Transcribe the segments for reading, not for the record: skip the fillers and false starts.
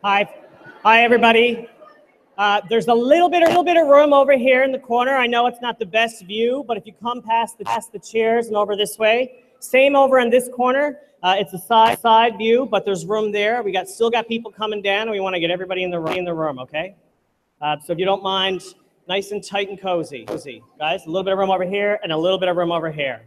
Hi, hi everybody. There's a little bit of room over here in the corner. I know it's not the best view, but if you come past the chairs and over this way, same over in this corner. It's a side view, but there's room there. We still got people coming down, and we want to get everybody in the room. Okay. So if you don't mind, nice and tight and cozy, guys. A little bit of room over here and a little bit of room over here.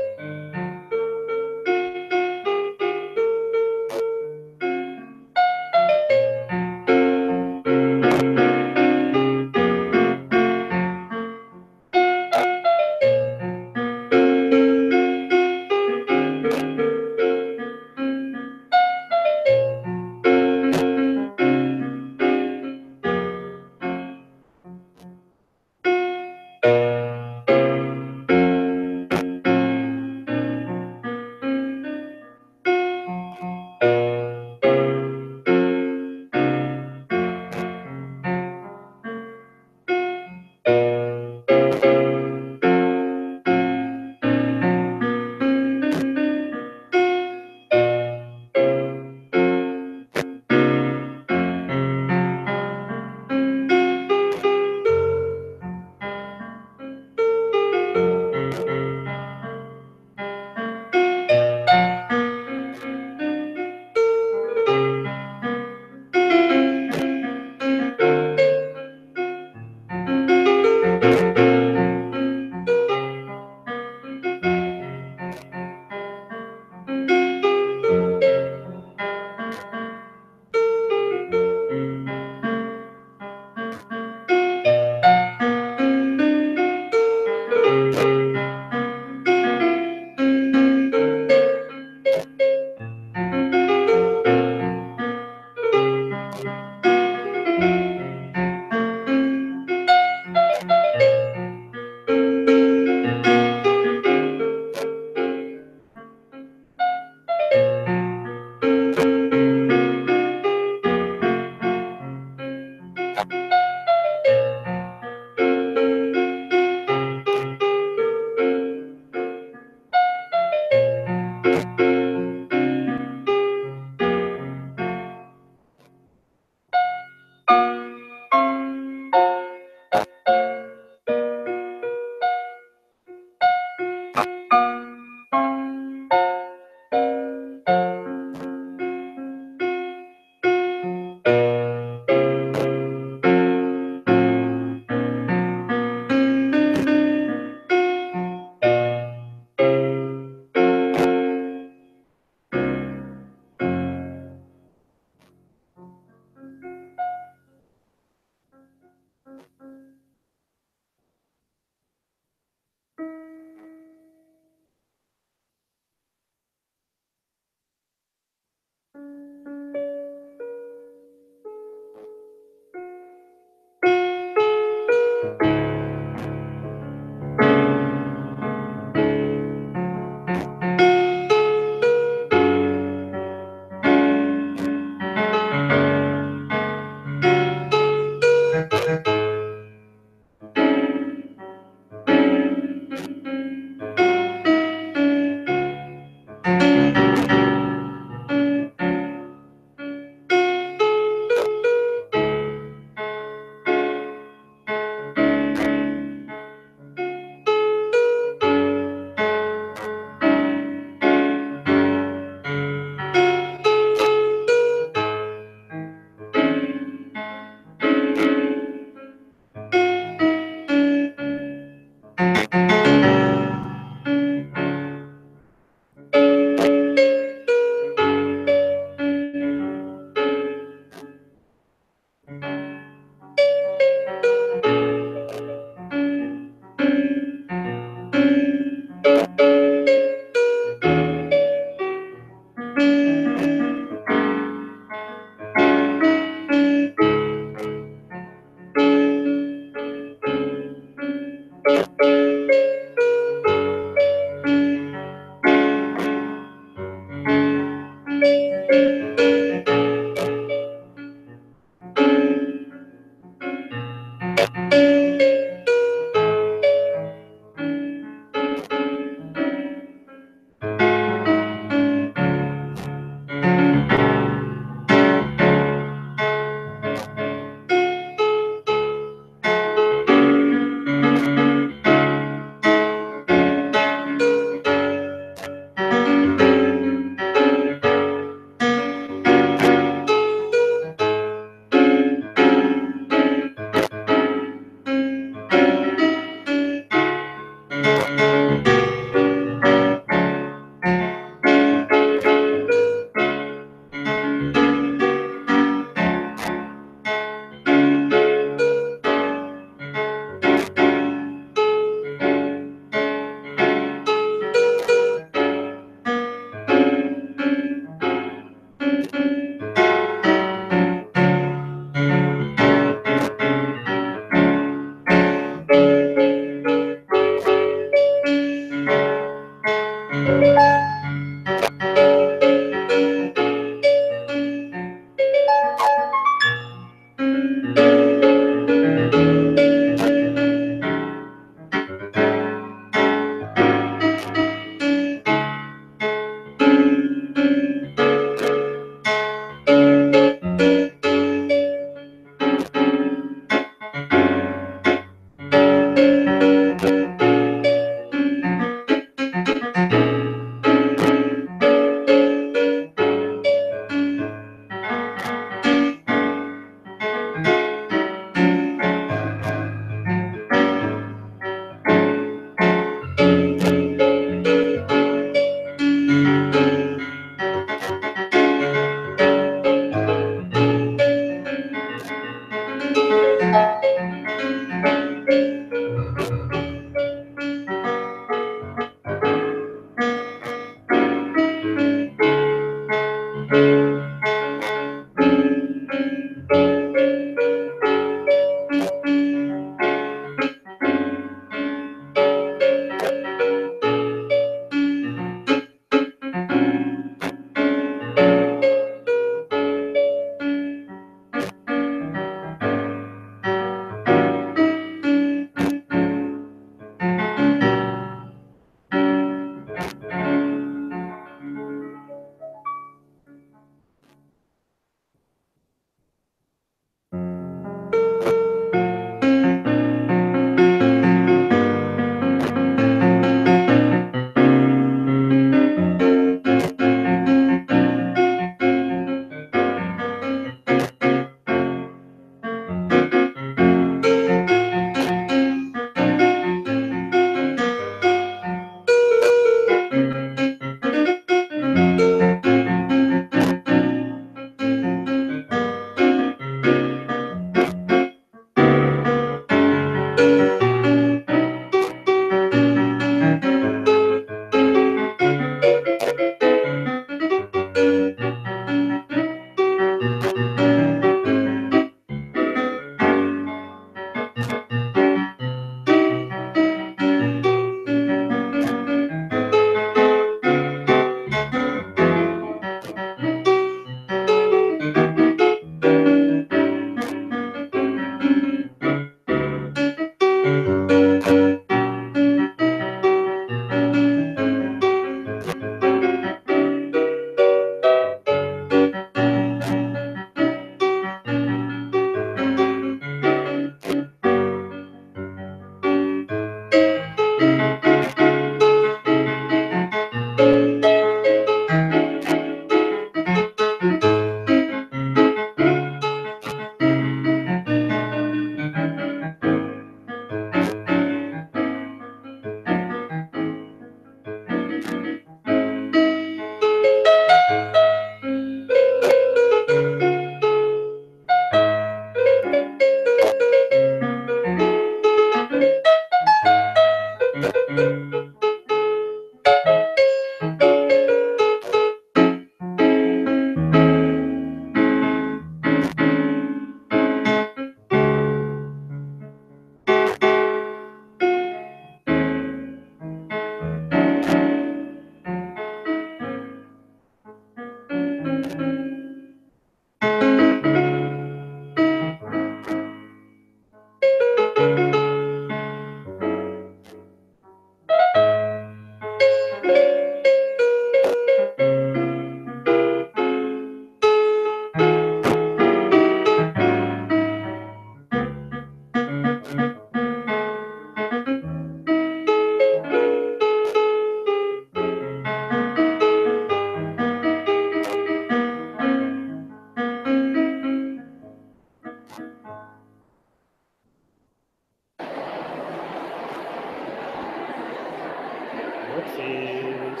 Whoopsies.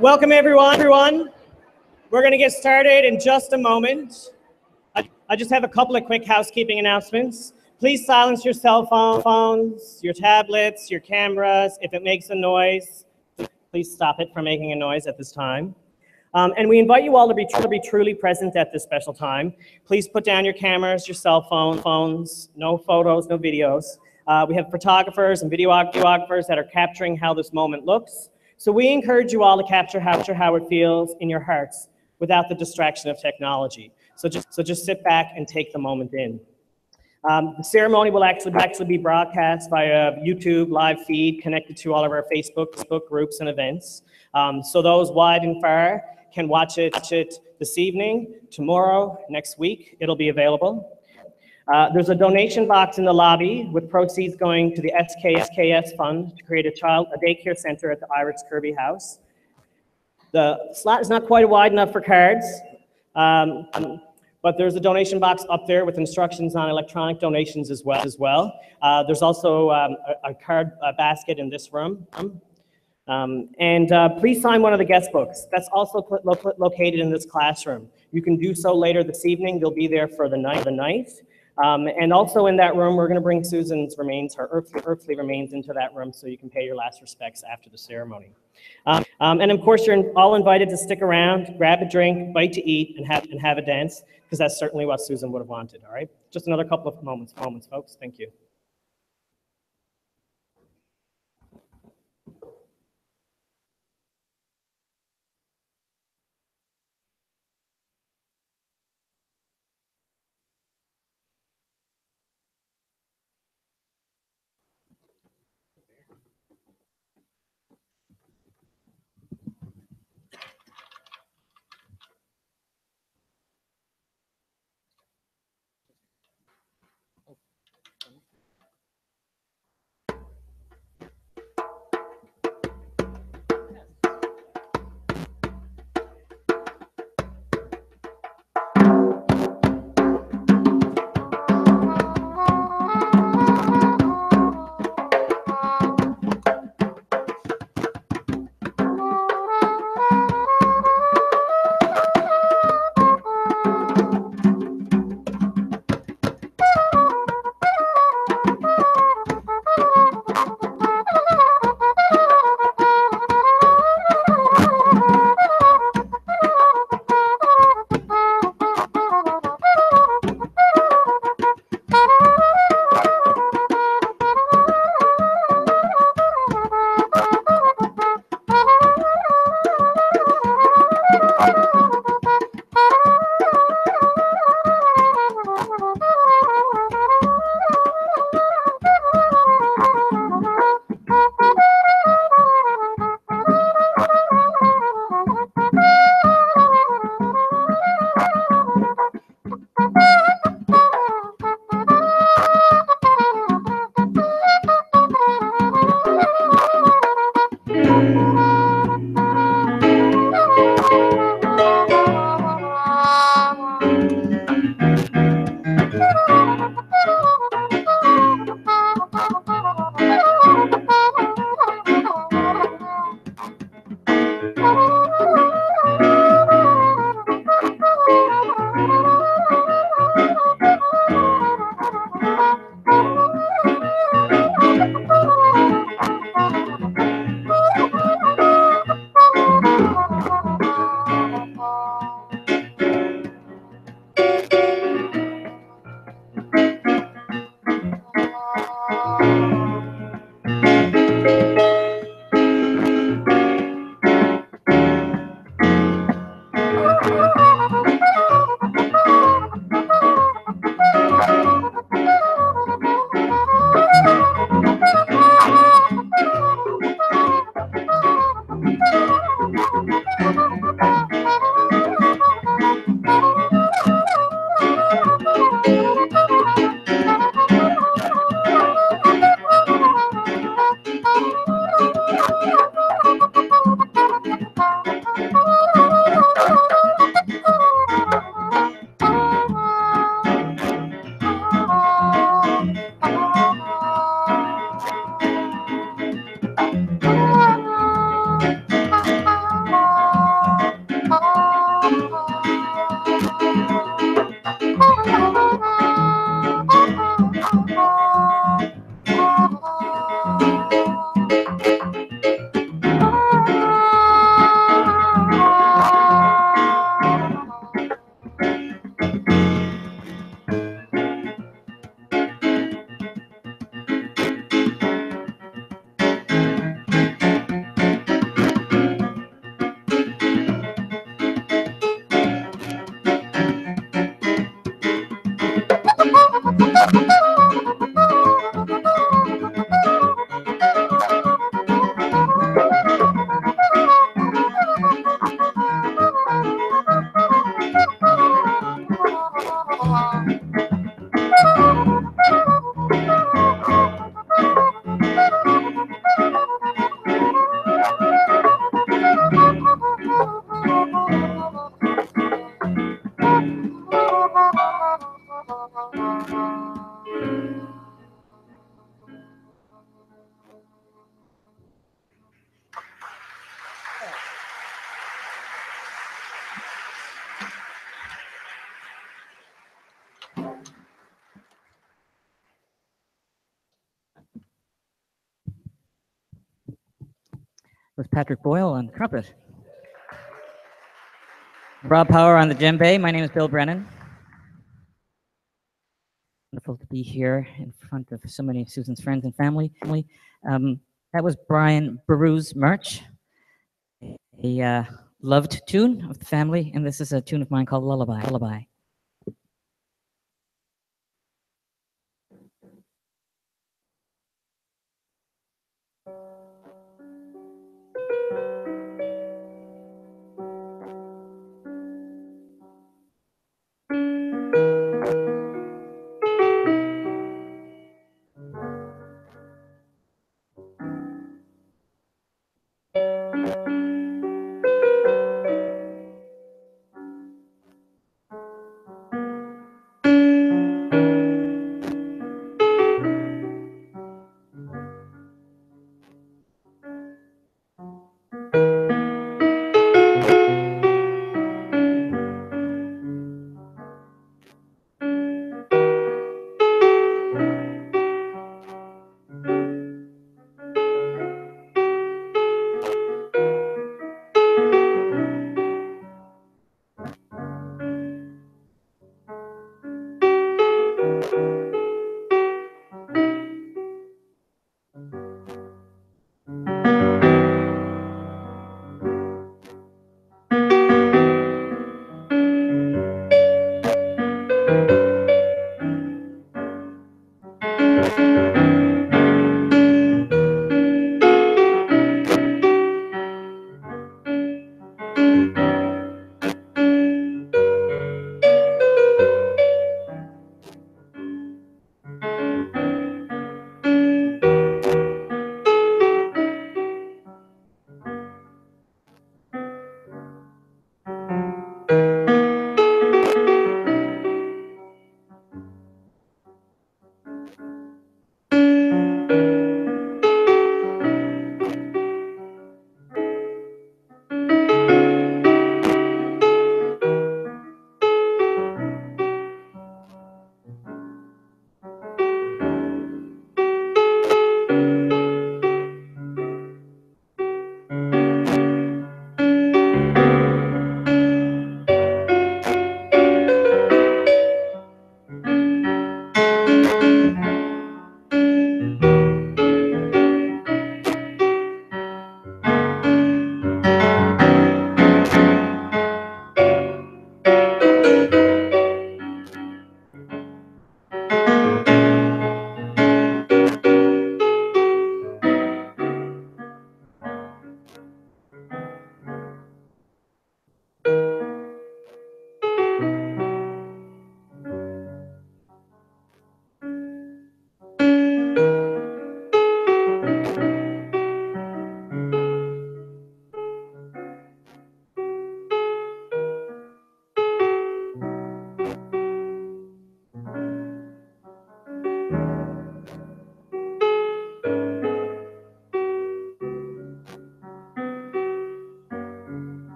Welcome everyone. We're going to get started in just a moment. I just have a couple of quick housekeeping announcements. Please silence your cell phones, your tablets, your cameras. If it makes a noise, please stop it from making a noise at this time. And we invite you all to be truly present at this special time. Please put down your cameras, your cell phones, no photos, no videos. We have photographers and videographers that are capturing how this moment looks. So we encourage you all to capture how it feels in your hearts without the distraction of technology. So just sit back and take the moment in. The ceremony will actually be broadcast via YouTube live feed connected to all of our Facebook groups and events. So those wide and far can watch it this evening, tomorrow, next week. It'll be available. There's a donation box in the lobby with proceeds going to the SKS Fund to create a daycare center at the Iris Kirby House. The slot is not quite wide enough for cards, but there's a donation box up there with instructions on electronic donations as well. There's also a card basket in this room. Please sign one of the guest books. That's also located in this classroom. You can do so later this evening. They'll be there for the night. And also in that room, we're going to bring Susan's remains, her earthly remains, into that room so you can pay your last respects after the ceremony. And of course, you're all invited to stick around, grab a drink, bite to eat, and have a dance, because that's certainly what Susan would have wanted. All right, just another couple of moments, folks. Thank you. was Patrick Boyle on the trumpet. Rob Power on the djembe. My name is Bill Brennan. Wonderful to be here in front of so many of Susan's friends and family. That was Brian Baru's March, a loved tune of the family, and this is a tune of mine called Lullaby.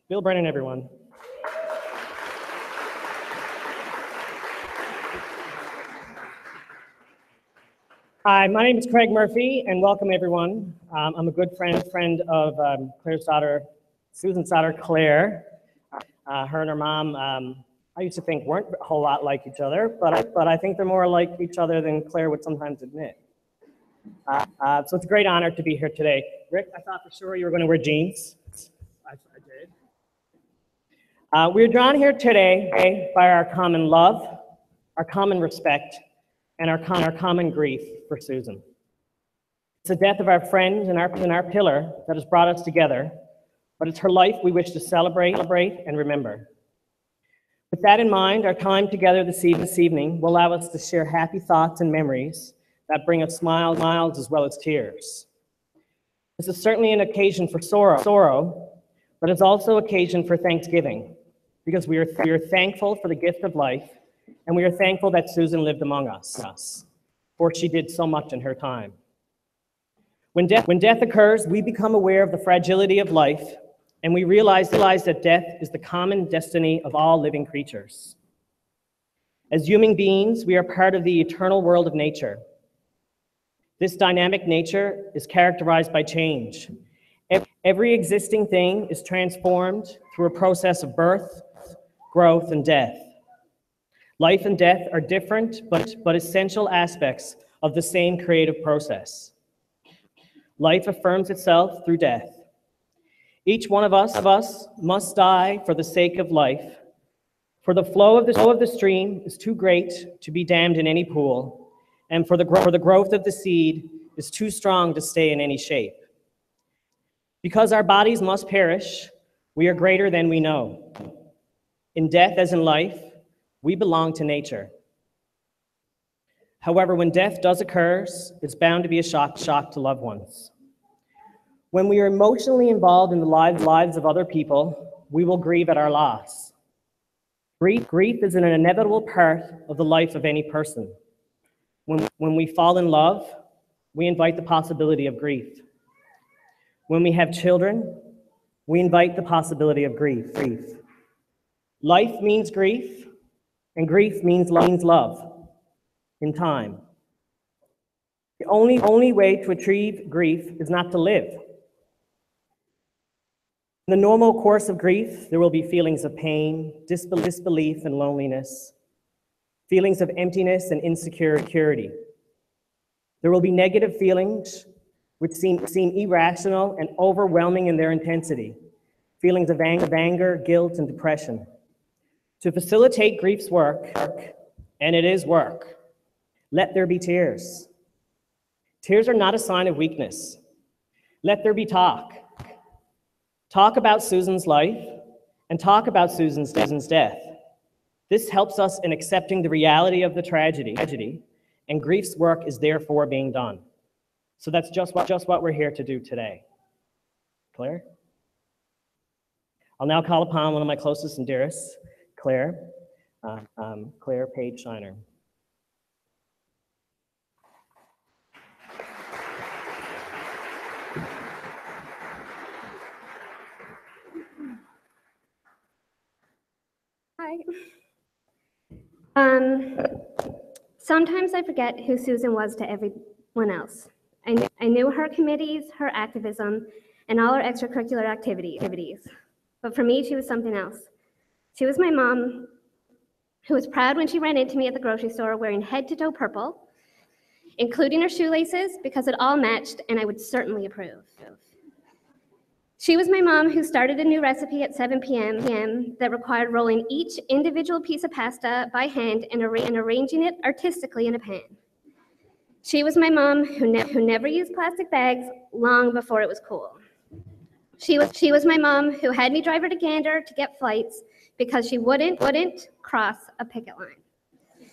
Bill Brennan, everyone. Hi, my name is Craig Murphy, and welcome everyone. I'm a good friend of Claire's daughter, Susan's daughter, Claire. Her and her mom, I used to think weren't a whole lot like each other, but I think they're more like each other than Claire would sometimes admit. So it's a great honor to be here today. Rick, I thought for sure you were going to wear jeans. I did. We're drawn here today by our common love, our common respect, and our common grief for Susan. It's the death of our friend and our pillar that has brought us together, but it's her life we wish to celebrate and remember. With that in mind, our time together this evening will allow us to share happy thoughts and memories that bring us smiles as well as tears. This is certainly an occasion for sorrow, but it's also an occasion for thanksgiving, because we are thankful for the gift of life and we are thankful that Susan lived among us, for she did so much in her time. When death occurs, we become aware of the fragility of life, and we realize that death is the common destiny of all living creatures. As human beings, we are part of the eternal world of nature. This dynamic nature is characterized by change. Every existing thing is transformed through a process of birth, growth, and death. Life and death are different but essential aspects of the same creative process. Life affirms itself through death. Each one of us must die for the sake of life, for the flow of the stream is too great to be dammed in any pool, and for the growth of the seed is too strong to stay in any shape. Because our bodies must perish, we are greater than we know. In death as in life, we belong to nature. However, when death does occur, it's bound to be a shock to loved ones. When we are emotionally involved in the lives of other people, we will grieve at our loss. Grief is an inevitable part of the life of any person. When we fall in love, we invite the possibility of grief. When we have children, we invite the possibility of grief. Life means grief, and grief means love in time. The only way to achieve grief is not to live. In the normal course of grief, there will be feelings of pain, disbelief, and loneliness, feelings of emptiness and insecurity. There will be negative feelings which seem irrational and overwhelming in their intensity, feelings of anger, guilt, and depression. To facilitate grief's work, and it is work, let there be tears. Tears are not a sign of weakness. Let there be talk. Talk about Susan's life, and talk about Susan's death. This helps us in accepting the reality of the tragedy, and grief's work is therefore being done. So that's just what we're here to do today. Claire? I'll now call upon one of my closest and dearest, Claire Page Shiner. Hi. Sometimes I forget who Susan was to everyone else. I knew her committees, her activism, and all her extracurricular activities. But for me, she was something else. She was my mom, who was proud when she ran into me at the grocery store wearing head-to-toe purple, including her shoelaces, because it all matched, and I would certainly approve. She was my mom who started a new recipe at 7 p.m. that required rolling each individual piece of pasta by hand and arranging it artistically in a pan. She was my mom who never used plastic bags long before it was cool. She was my mom who had me drive her to Gander to get flights because she wouldn't cross a picket line.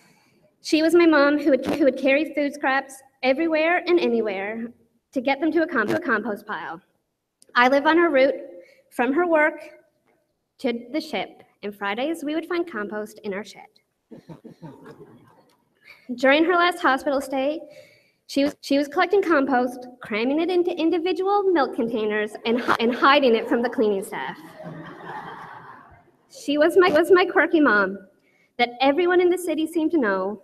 She was my mom who would carry food scraps everywhere and anywhere to get them to a compost pile. I live on her route from her work to the ship, and Fridays we would find compost in our shed. During her last hospital stay, she was collecting compost, cramming it into individual milk containers, and hiding it from the cleaning staff. She was my quirky mom that everyone in the city seemed to know,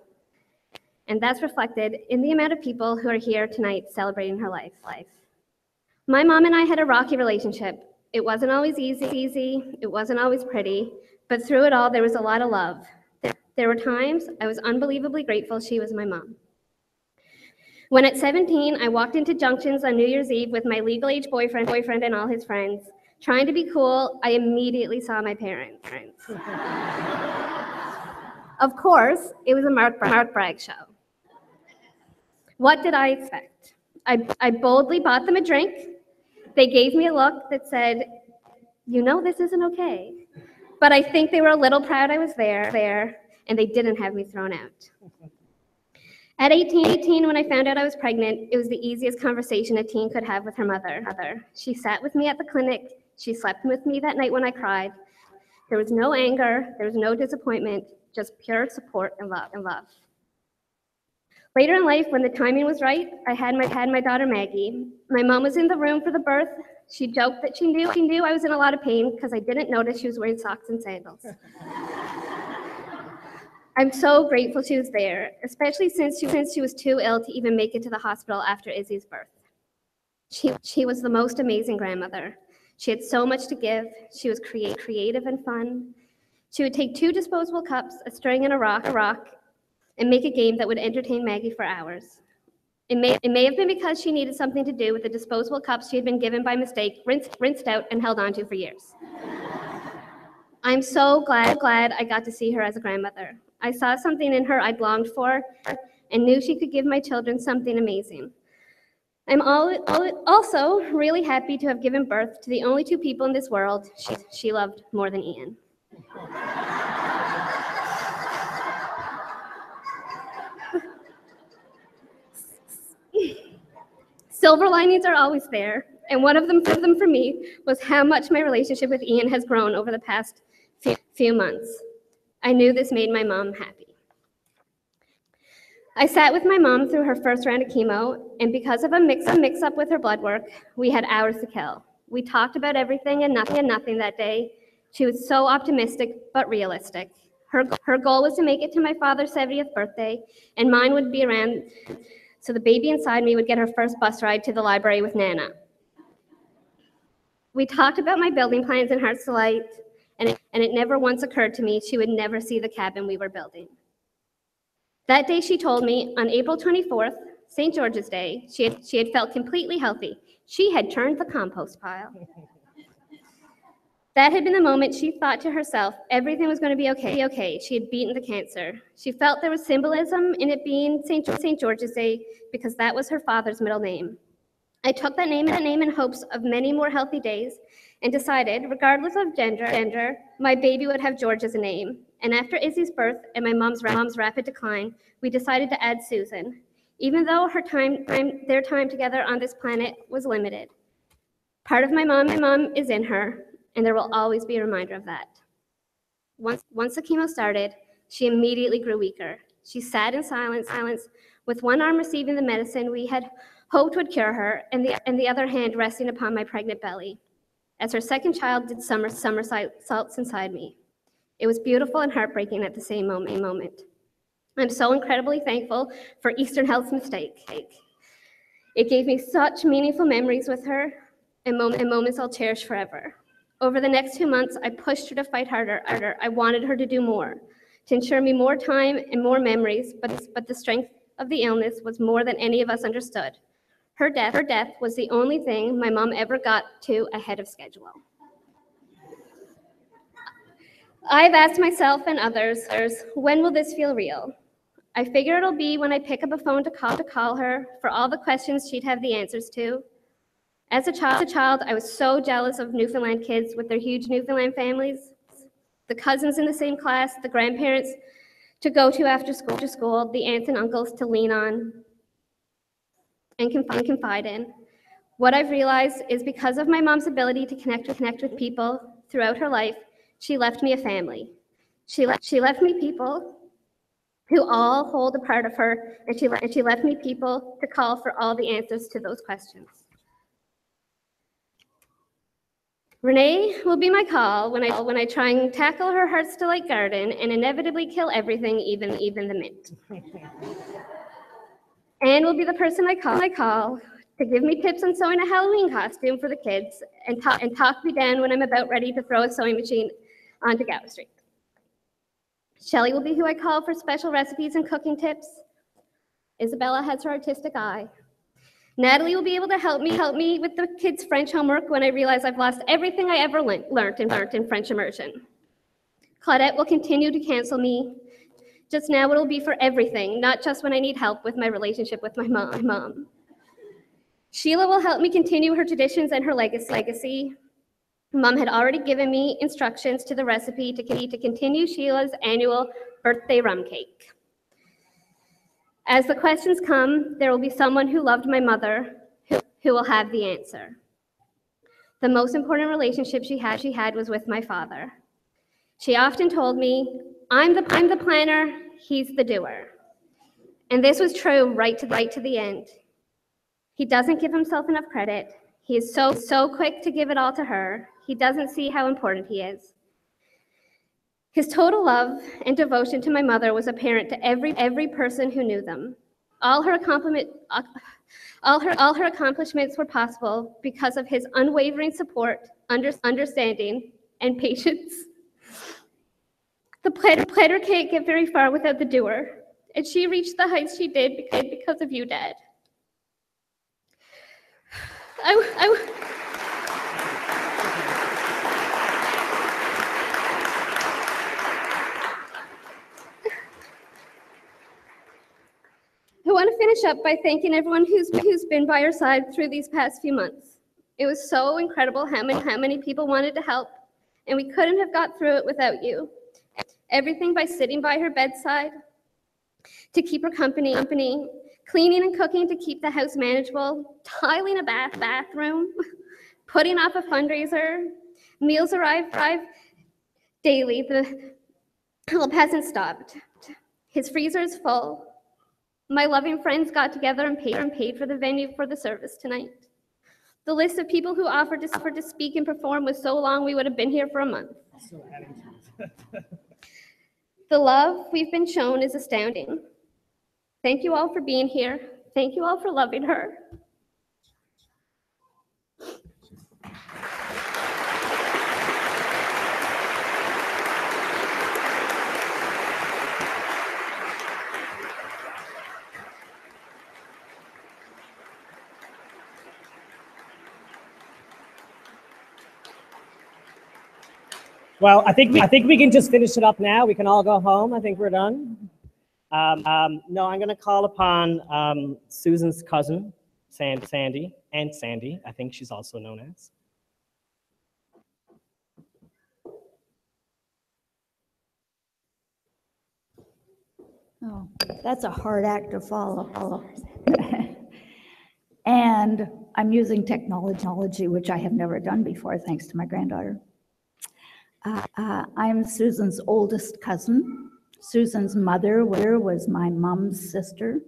and that's reflected in the amount of people who are here tonight celebrating her life. My mom and I had a rocky relationship. It wasn't always easy, it wasn't always pretty, but through it all, there was a lot of love. There were times I was unbelievably grateful she was my mom. When at 17, I walked into Junctions on New Year's Eve with my legal age boyfriend and all his friends. Trying to be cool, I immediately saw my parents. Of course, it was a Mark Bragg show. What did I expect? I boldly bought them a drink. They gave me a look that said, "You know this isn't okay." But I think they were a little proud I was there, and they didn't have me thrown out. At 18, when I found out I was pregnant, it was the easiest conversation a teen could have with her mother. She sat with me at the clinic. She slept with me that night when I cried. There was no anger. There was no disappointment, just pure support and love. Later in life, when the timing was right, I had my daughter Maggie. My mom was in the room for the birth. She joked that she knew I was in a lot of pain because I didn't notice she was wearing socks and sandals. I'm so grateful she was there, especially since she was too ill to even make it to the hospital after Izzy's birth. She was the most amazing grandmother. She had so much to give. She was creative and fun. She would take 2 disposable cups, a string and a rock, and make a game that would entertain Maggie for hours. It may have been because she needed something to do with the disposable cups she had been given by mistake, rinsed out, and held onto for years. I'm so glad I got to see her as a grandmother. I saw something in her I'd longed for and knew she could give my children something amazing. I'm also really happy to have given birth to the only 2 people in this world she loved more than Ian. Silver linings are always there, and one of them for me was how much my relationship with Ian has grown over the past few months. I knew this made my mom happy. I sat with my mom through her first round of chemo, and because of a mix-up with her blood work, we had hours to kill. We talked about everything and nothing that day. She was so optimistic but realistic. Her goal was to make it to my father's 70th birthday, and mine would be around so the baby inside me would get her first bus ride to the library with Nana. We talked about my building plans in Hearts Delight, and it never once occurred to me she would never see the cabin we were building. That day she told me, on April 24th, St. George's Day, she had felt completely healthy. She had turned the compost pile. That had been the moment she thought to herself, everything was going to be okay. She had beaten the cancer. She felt there was symbolism in it being St. George's Day because that was her father's middle name. I took that name in hopes of many more healthy days and decided, regardless of gender, my baby would have George as a name. And after Izzy's birth and my mom's rapid decline, we decided to add Susan, even though their time together on this planet was limited. Part of my mom is in her, and there will always be a reminder of that. Once the chemo started, she immediately grew weaker. She sat in silence, with one arm receiving the medicine we had hoped would cure her, and the other hand resting upon my pregnant belly, as her second child did somersaults inside me. It was beautiful and heartbreaking at the same moment. I'm so incredibly thankful for Eastern Health's mistake. It gave me such meaningful memories with her and moments I'll cherish forever. Over the next 2 months, I pushed her to fight harder. I wanted her to do more, to ensure me more time and more memories, but the strength of the illness was more than any of us understood. Her death was the only thing my mom ever got to ahead of schedule. I've asked myself and others, when will this feel real? I figure it'll be when I pick up a phone to call her for all the questions she'd have the answers to. As a child, I was so jealous of Newfoundland kids with their huge Newfoundland families, the cousins in the same class, the grandparents to go to after school, the aunts and uncles to lean on and confide in. What I've realized is because of my mom's ability to connect with people throughout her life, she left me a family. She left me people who all hold a part of her, and she left me people to call for all the answers to those questions. Renee will be my call when I try and tackle her Hearts Delight garden and inevitably kill everything, even the mint. Anne will be the person I call to give me tips on sewing a Halloween costume for the kids and talk me down when I'm about ready to throw a sewing machine onto Gower Street. Shelley will be who I call for special recipes and cooking tips. Isabella has her artistic eye. Natalie will be able to help me with the kids' French homework when I realize I've lost everything I ever learned in French immersion. Claudette will continue to counsel me. Just now it'll be for everything, not just when I need help with my relationship with my mom. Sheila will help me continue her traditions and her legacy. Mom had already given me instructions to the recipe to continue Sheila's annual birthday rum cake. As the questions come, there will be someone who loved my mother who will have the answer. The most important relationship she had was with my father. She often told me, I'm the planner, he's the doer. And this was true right to the end. He doesn't give himself enough credit. He is so quick to give it all to her. He doesn't see how important he is. His total love and devotion to my mother was apparent to every person who knew them. All her accomplishments were possible because of his unwavering support, understanding, and patience. The planner can't get very far without the doer, and she reached the heights she did because of you, Dad. I want to finish up by thanking everyone who's been by our side through these past few months. It was so incredible how many people wanted to help, and we couldn't have got through it without you. Everything by sitting by her bedside to keep her company, cleaning and cooking to keep the house manageable, tiling a bathroom, putting off a fundraiser. Meals arrive daily. The help hasn't stopped. His freezer is full. My loving friends got together and paid for the venue for the service tonight. The list of people who offered to speak and perform was so long we would have been here for a month. The love we've been shown is astounding. Thank you all for being here. Thank you all for loving her. Well, I think we can just finish it up now. We can all go home. I think we're done. No, I'm going to call upon Susan's cousin, Sandy, Aunt Sandy, I think she's also known as. Oh, that's a hard act to follow. And I'm using technology, which I have never done before, thanks to my granddaughter. I'm Susan's oldest cousin. Susan's mother was my mom's sister.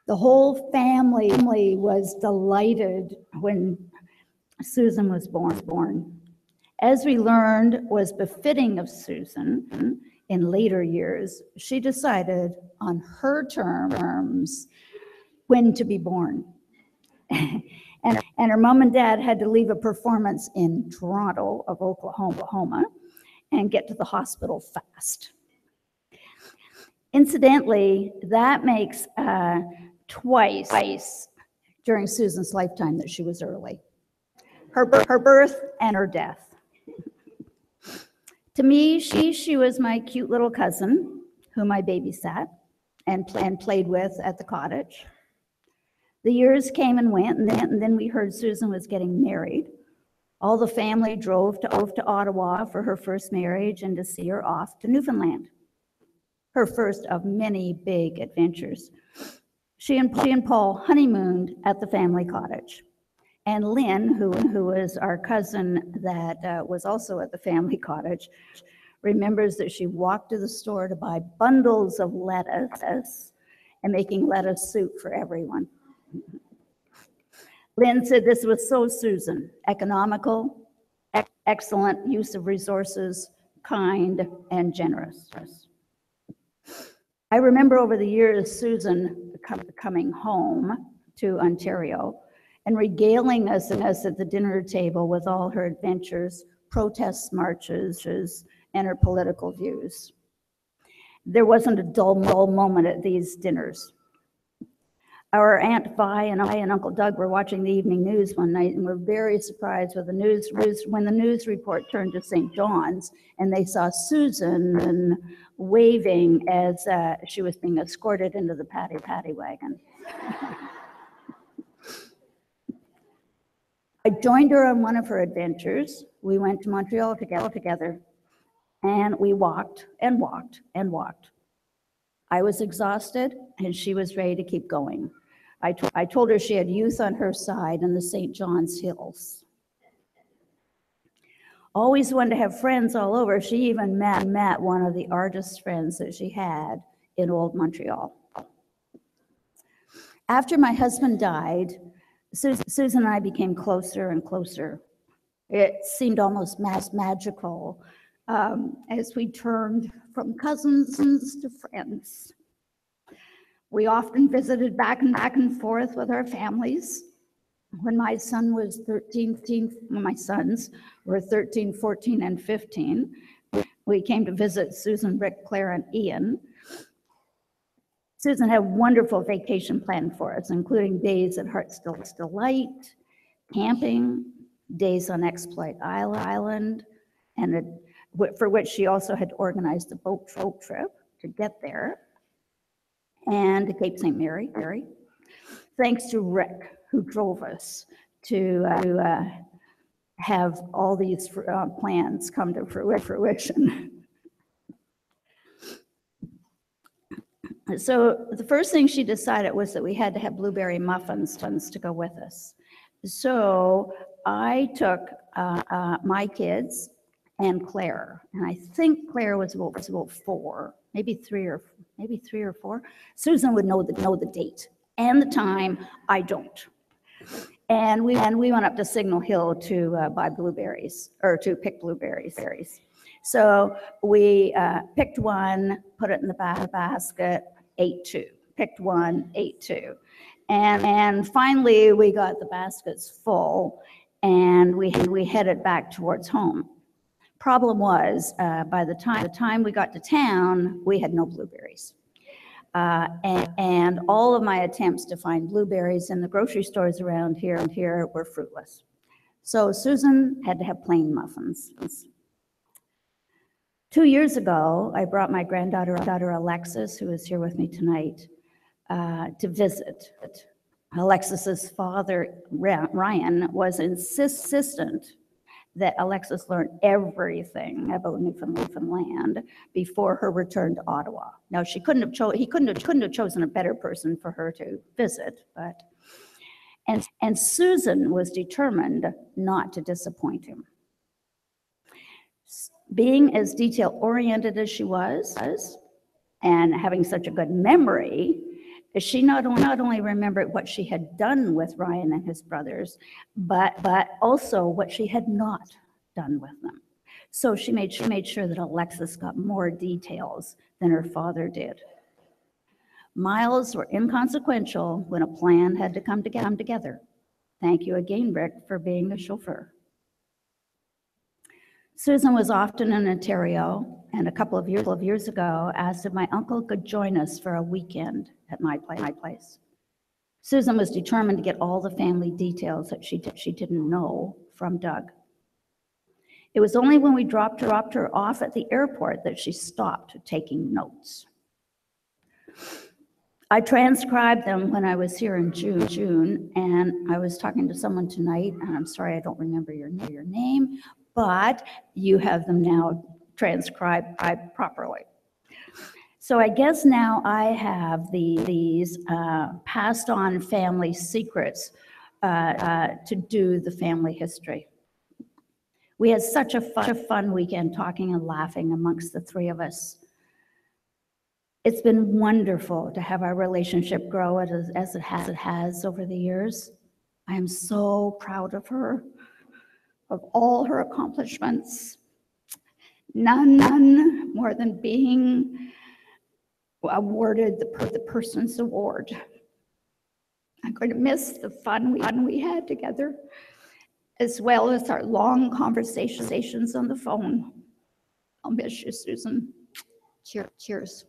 The whole family was delighted when Susan was born. As we learned was befitting of Susan in later years, she decided on her terms when to be born. And her mom and dad had to leave a performance in Toronto of Oklahoma and get to the hospital fast. Incidentally, that makes twice during Susan's lifetime that she was early. Her birth and her death. To me, she was my cute little cousin whom I babysat and played with at the cottage. The years came and went, and then we heard Susan was getting married. All the family drove to Ottawa for her first marriage and to see her off to Newfoundland, her first of many big adventures. She and Paul honeymooned at the family cottage. And Lynn, who was our cousin that was also at the family cottage, remembers that she walked to the store to buy bundles of lettuce and making lettuce soup for everyone. Lynn said this was so Susan, economical, excellent use of resources, kind, and generous. I remember over the years Susan coming home to Ontario and regaling us at the dinner table with all her adventures, protests, marches, and her political views. There wasn't a dull moment at these dinners. Our Aunt Vi and I and Uncle Doug were watching the evening news one night and were very surprised when the news report turned to St. John's and they saw Susan waving as she was being escorted into the paddy wagon. I joined her on one of her adventures. We went to Montreal together, and we walked and walked and walked. I was exhausted, and she was ready to keep going. I told her she had youth on her side in the St. John's Hills. Always wanted to have friends all over. She even met one of the artist friends that she had in Old Montreal. After my husband died, Susan and I became closer and closer. It seemed almost magical as we turned from cousins to friends. We often visited back and forth with our families. When my son was 13, when my sons were 13, 14, and 15, we came to visit Susan, Rick, Claire, and Ian. Susan had a wonderful vacation planned for us, including days at Heart's Delight, camping, days on Exploit Island, and for which she also had organized a boat trip to get there, and to Cape St. Mary. Thanks to Rick, who drove us to have all these plans come to fruition. So the first thing she decided was that we had to have blueberry muffins to go with us. So I took my kids and Claire, and I think Claire was about 4, maybe three or 4. Susan would know the date and the time. I don't. And we went up to Signal Hill to buy blueberries, or to pick blueberries. So we picked one, put it in the basket, ate 2. Picked 1, ate 2. And finally we got the baskets full, and we headed back towards home. Problem was, by the time we got to town, we had no blueberries. And all of my attempts to find blueberries in the grocery stores around here were fruitless. So Susan had to have plain muffins. 2 years ago, I brought my granddaughter Alexis, who is here with me tonight, to visit. Alexis's father, Ryan, was insistent that Alexis learn everything about Newfoundland before her return to Ottawa. Now, he couldn't have chosen a better person for her to visit, but and Susan was determined not to disappoint him. Being as detail-oriented as she was, and having such a good memory, she not only remembered what she had done with Ryan and his brothers, but also what she had not done with them. So she made sure that Alexis got more details than her father did. Miles were inconsequential when a plan had to come together. Thank you again, Rick, for being the chauffeur. Susan was often in Ontario, and a couple of years ago asked if my uncle could join us for a weekend at my place. Susan was determined to get all the family details that she didn't know from Doug. It was only when we dropped her off at the airport that she stopped taking notes. I transcribed them when I was here in June, and I was talking to someone tonight, and I'm sorry I don't remember your name, but you have them now transcribed properly. So I guess now I have these passed on family secrets to do the family history. We had such a fun weekend talking and laughing amongst the 3 of us. It's been wonderful to have our relationship grow as it has over the years. I am so proud of her, of all her accomplishments. None more than being awarded the Person's Award. I'm going to miss the fun we had together, as well as our long conversations on the phone. I'll miss you, Susan. Cheers.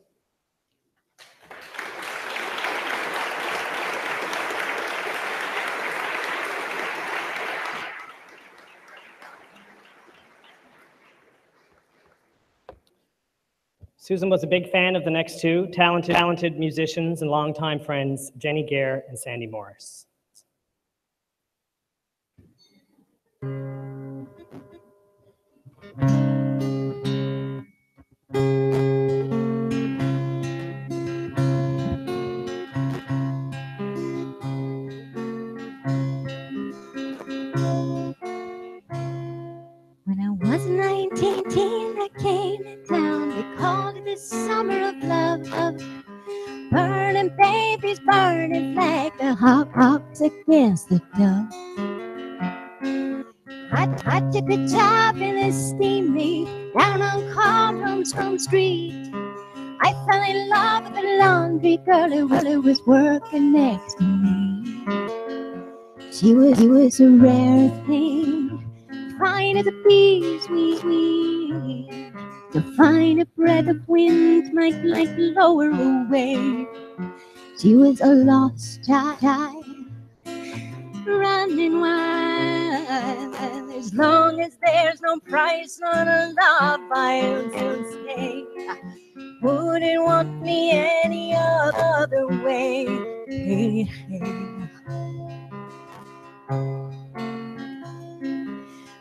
Susan was a big fan of the next 2 talented musicians and longtime friends, Jenny Gare and Sandy Morris. When I was burning babies, burning like the hops against the dust. I took a job in a steamy down on Carlton Street. I fell in love with a laundry girl who was working next to me. She was a rare thing, fine as a beesweed. To find a breath of wind might blow her away. She was a lost child, running wild. As long as there's no price on a love, I'll still stay. Wouldn't want me any other way. Hey, hey.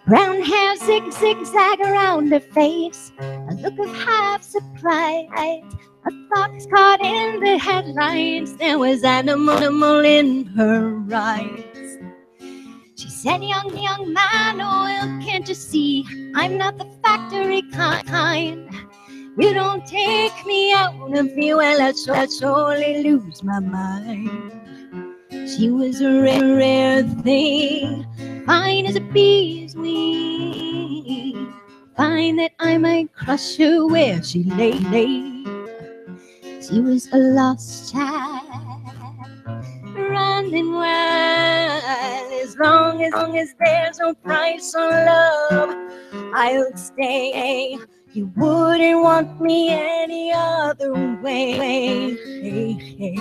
Brown hair zigzag around her face, a look of half surprise. A fox caught in the headlights, there was animal in her eyes. She said, young man, oh, can't you see, I'm not the factory kind. You don't take me out of you, well, I'd surely lose my mind. She was a rare thing, fine as a bee's wing. Fine that I might crush her where she lay. She was a lost child, running wild. As long as there's no price on love, I'll stay. You wouldn't want me any other way. Hey, hey.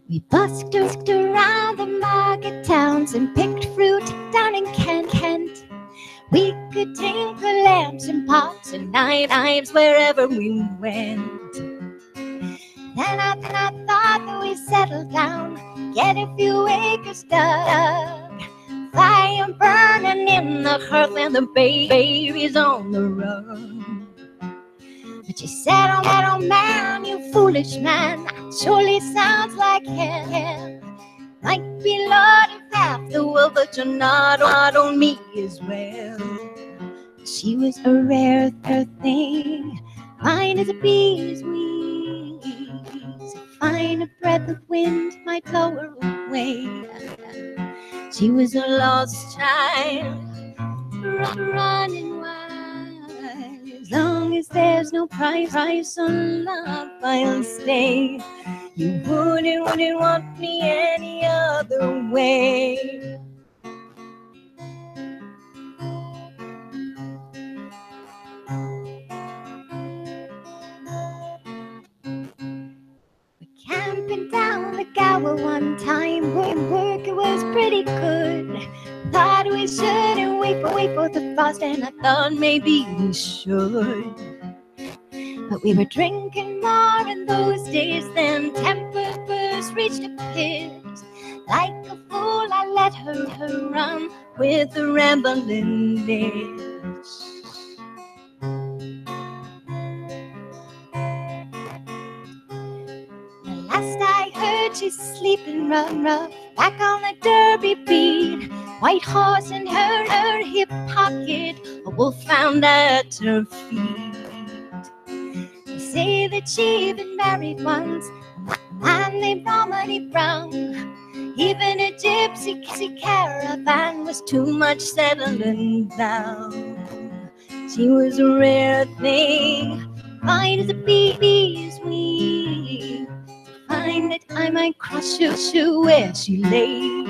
We busked around the market towns and picked fruit down in Kent. We could tinkle lamps and pots and knives wherever we went. Then I thought that we settled down, get a few acres dug, fire burning in the hearth and the babies on the run. But she said, oh man, you foolish man, surely sounds like him. Might be Lord of half the world, but you're not on me as well. She was a rare thing, fine as a bee's wing. So fine a breath of wind might blow her away. She was a lost child, running wild. As long as there's no price on love, I'll stay. You wouldn't want me any other way. Camping down the Gower one time, work was pretty good. Thought we shouldn't wait for the frost, and I thought maybe we should. But we were drinking more in those days than tempers reached a pit. Like a fool, I let her run with the rambling ditch. Last I heard, she's sleeping rough, back on the Derby beat. White horse in her hip pocket, a wolf found at her feet. They say that she'd been married once, a man named Normandy Brown. Even a gypsy caravan was too much settling down. She was a rare thing, fine as a bee's wing. Find that I might crush her where she lay.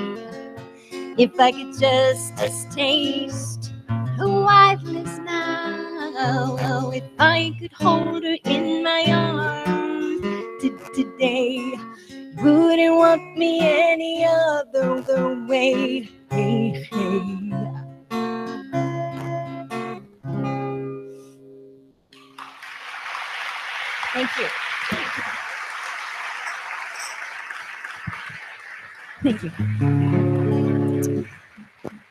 If I could just taste her wildness now, if I could hold her in my arms today, you wouldn't want me any other way. Hey, hey. Thank you. Thank you.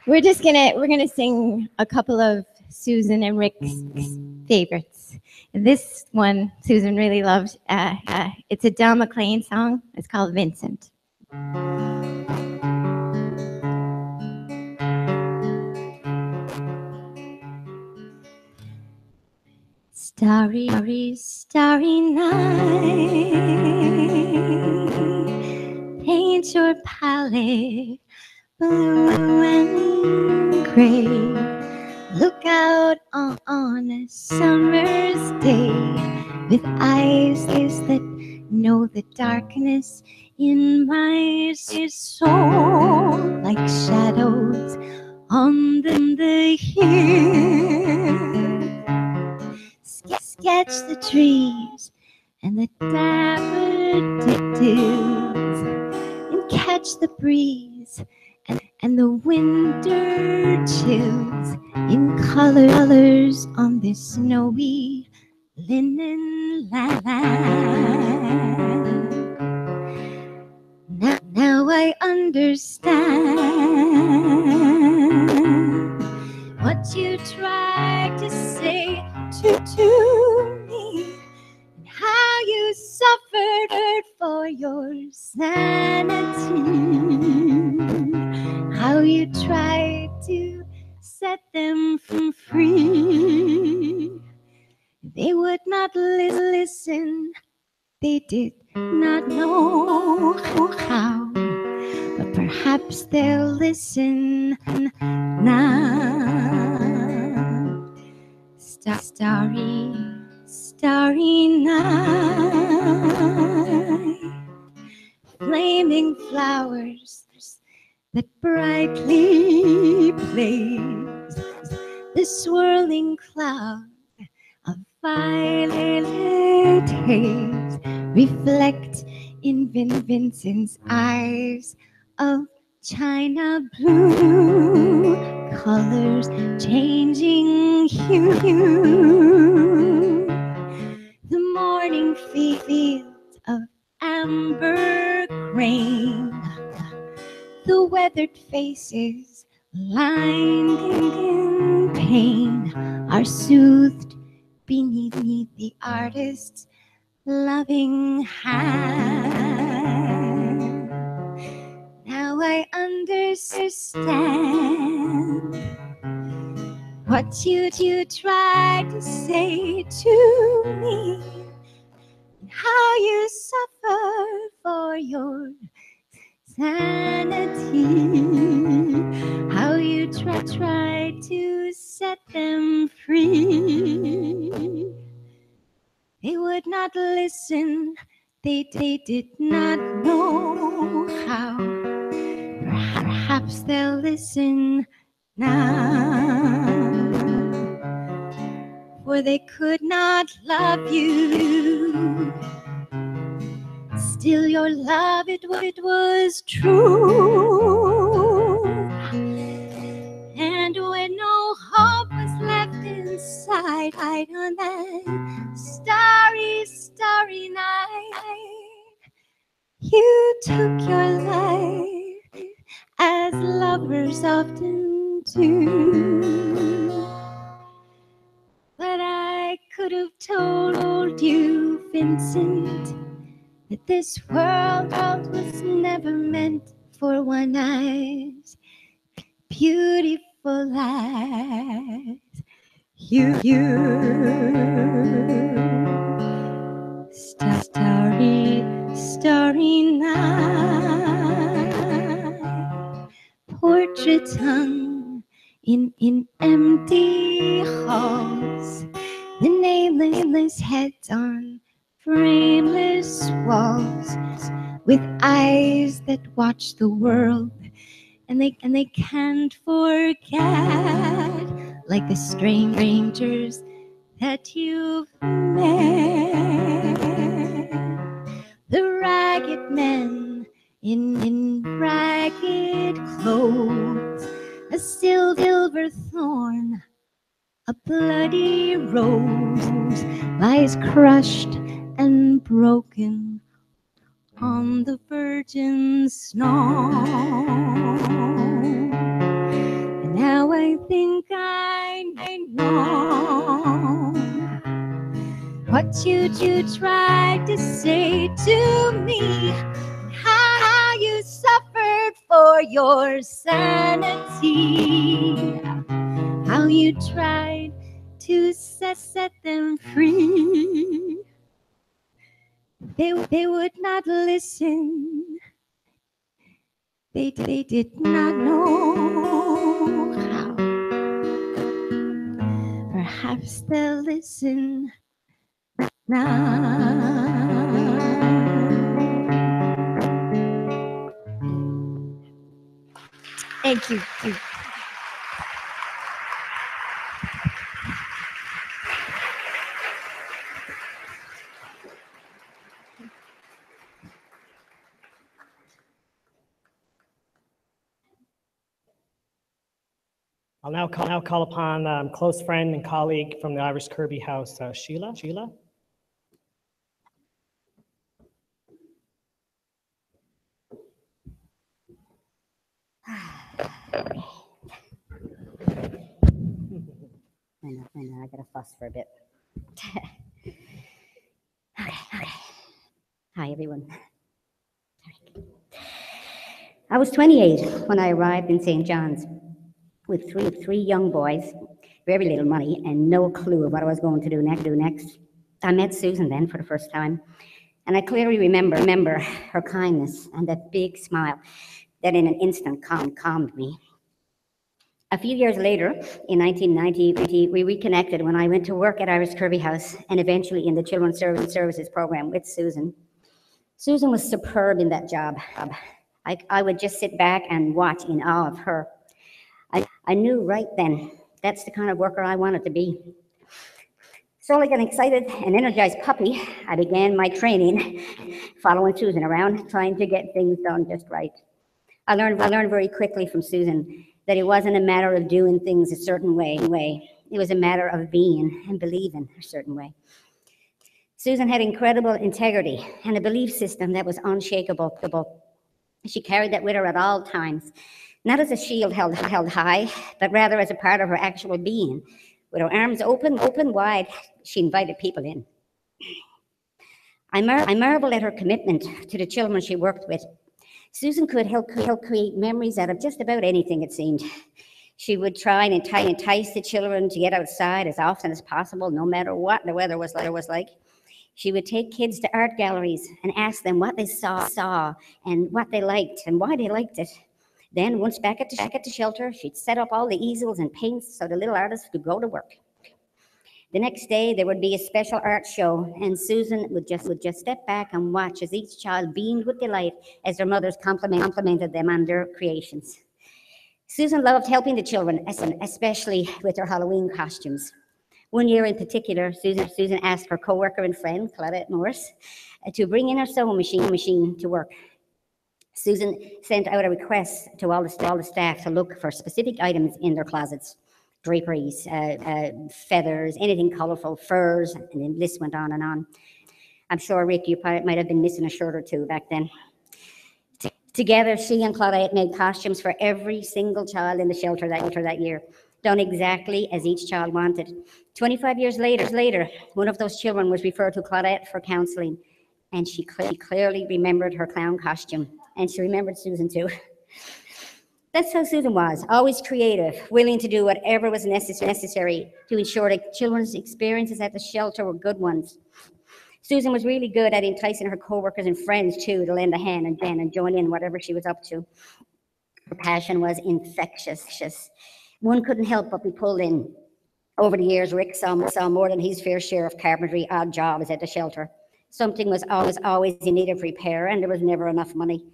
We're gonna sing a couple of Susan and Rick's favorites. This one Susan really loved. It's a Don McLean song. It's called Vincent. Starry, starry night. Paint your palette blue and gray. Look out on a summer's day with eyes that know the darkness in my soul, like shadows on the hill. Sketch the trees and the daffodils, and catch the breeze and the winter chills in colors on this snowy linen land. Now I understand what you tried to say to me, and how you suffered for your sanity, how you tried to set them free. They would not listen, they did not know how, but perhaps they'll listen now. Starry, starry night, flaming flowers that brightly blaze, the swirling cloud of violet haze reflect in Vincent's eyes of china blue, colors changing hue. The morning fields of amber grain, the weathered faces lined in pain are soothed beneath the artist's loving hand. Now I understand what you tried to say to me, and how you suffered for your sanity, how you tried to set them free. They would not listen, they did not know how. Perhaps they'll listen now, for they could not love you. Still your love, it was true. And when no hope was left inside, on that starry, starry night, you took your life as lovers often do. But I could have told you, Vincent, that this world was never meant for one eyes beautiful as you. Starry, starry night, portraits hung in empty halls, the nameless heads on frameless walls, with eyes that watch the world, and they can't forget, like the strangers that you've met. The ragged men in ragged clothes, a silver thorn, a bloody rose lies crushed and broken on the virgin snow. And now I think I know what you tried to say to me, how you suffered for your sanity, how you tried to set them free. They would not listen. They did not know how. Perhaps they'll listen now. Thank you. I'll now call upon close friend and colleague from the Irish Kirby House, Sheila. Sheila? I know, I gotta fuss for a bit. Okay. Hi, everyone. I was 28 when I arrived in St. John's with three young boys, very little money, and no clue of what I was going to do next. I met Susan then for the first time, and I clearly remember her kindness and that big smile that in an instant calmed me. A few years later, in 1990, we reconnected when I went to work at Irish Kirby House and eventually in the Children's Services program with Susan. Susan was superb in that job. I would just sit back and watch in awe of her. I knew right then that's the kind of worker I wanted to be. So like an excited and energized puppy, I began my training, following Susan around, trying to get things done just right. I learned very quickly from Susan that it wasn't a matter of doing things a certain way. It was a matter of being and believing a certain way. Susan had incredible integrity and a belief system that was unshakable. She carried that with her at all times, not as a shield held high, but rather as a part of her actual being. With her arms open wide, she invited people in. I marvel at her commitment to the children she worked with. Susan could help create memories out of just about anything, it seemed. She would try and entice the children to get outside as often as possible, no matter what the weather was like. She would take kids to art galleries and ask them what they saw and what they liked and why they liked it. Then, once back at the shelter, she'd set up all the easels and paints so the little artists could go to work. The next day, there would be a special art show, and Susan would just step back and watch as each child beamed with delight as their mothers complimented them on their creations. Susan loved helping the children, especially with their Halloween costumes. One year in particular, Susan asked her co-worker and friend, Claudette Morris, to bring in her sewing machine to work. Susan sent out a request to all the staff to look for specific items in their closets. Draperies, feathers, anything colorful, furs, and the list went on and on. I'm sure, Rick, you might have been missing a shirt or two back then. Together, she and Claudette made costumes for every single child in the shelter that year, done exactly as each child wanted. 25 years later, one of those children was referred to Claudette for counseling, and she clearly remembered her clown costume, and she remembered Susan too. That's how Susan was, always creative, willing to do whatever was necessary to ensure that children's experiences at the shelter were good ones. Susan was really good at enticing her co-workers and friends too to lend a hand and join in whatever she was up to. Her passion was infectious. One couldn't help but be pulled in. Over the years, Rick saw more than his fair share of carpentry odd jobs at the shelter. Something was always in need of repair, and there was never enough money.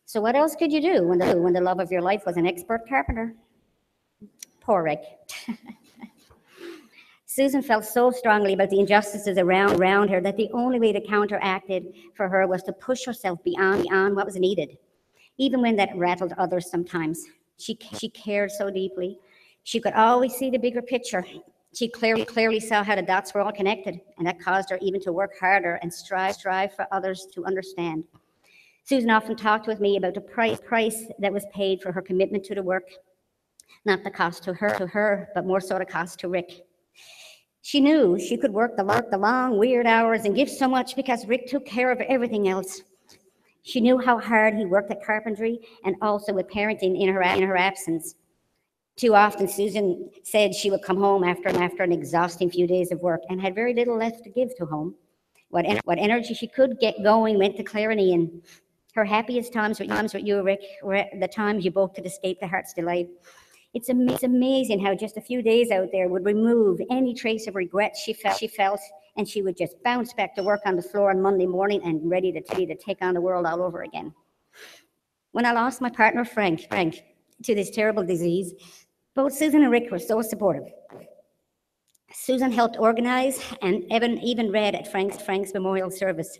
So what else could you do when the love of your life was an expert carpenter? Poor Rick. Susan felt so strongly about the injustices around her that the only way to counteract it for her was to push herself beyond what was needed, even when that rattled others sometimes. She cared so deeply. She could always see the bigger picture. She clearly saw how the dots were all connected, and that caused her even to work harder and strive for others to understand. Susan often talked with me about the price that was paid for her commitment to the work, not the cost to her, but more so the cost to Rick. She knew she could work the long, weird hours and give so much because Rick took care of everything else. She knew how hard he worked at carpentry and also with parenting in her absence. Too often, Susan said she would come home after an exhausting few days of work and had very little left to give to home. What energy she could get going went to Claire and Ian. Her happiest times with you, Rick, were the times you both could escape the heart's delight. It's amazing how just a few days out there would remove any trace of regret she felt, and she would just bounce back to work on the floor on Monday morning and ready to take on the world all over again. When I lost my partner, Frank, to this terrible disease, both Susan and Rick were so supportive. Susan helped organize and even read at Frank's memorial service.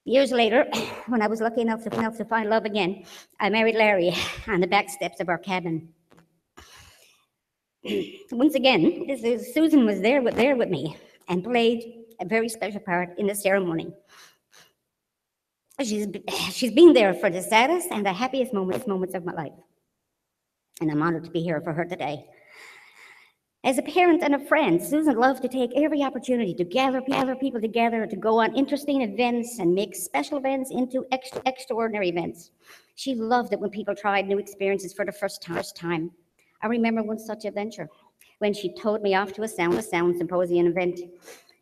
Years later, when I was lucky enough to find love again, I married Larry on the back steps of our cabin. Once again, Susan was there with me and played a very special part in the ceremony. She's been there for the saddest and the happiest moments of my life. And I'm honored to be here for her today. As a parent and a friend, Susan loved to take every opportunity to gather people together, to go on interesting events and make special events into extraordinary events. She loved it when people tried new experiences for the first time. I remember one such adventure when she towed me off to a sound symposium event.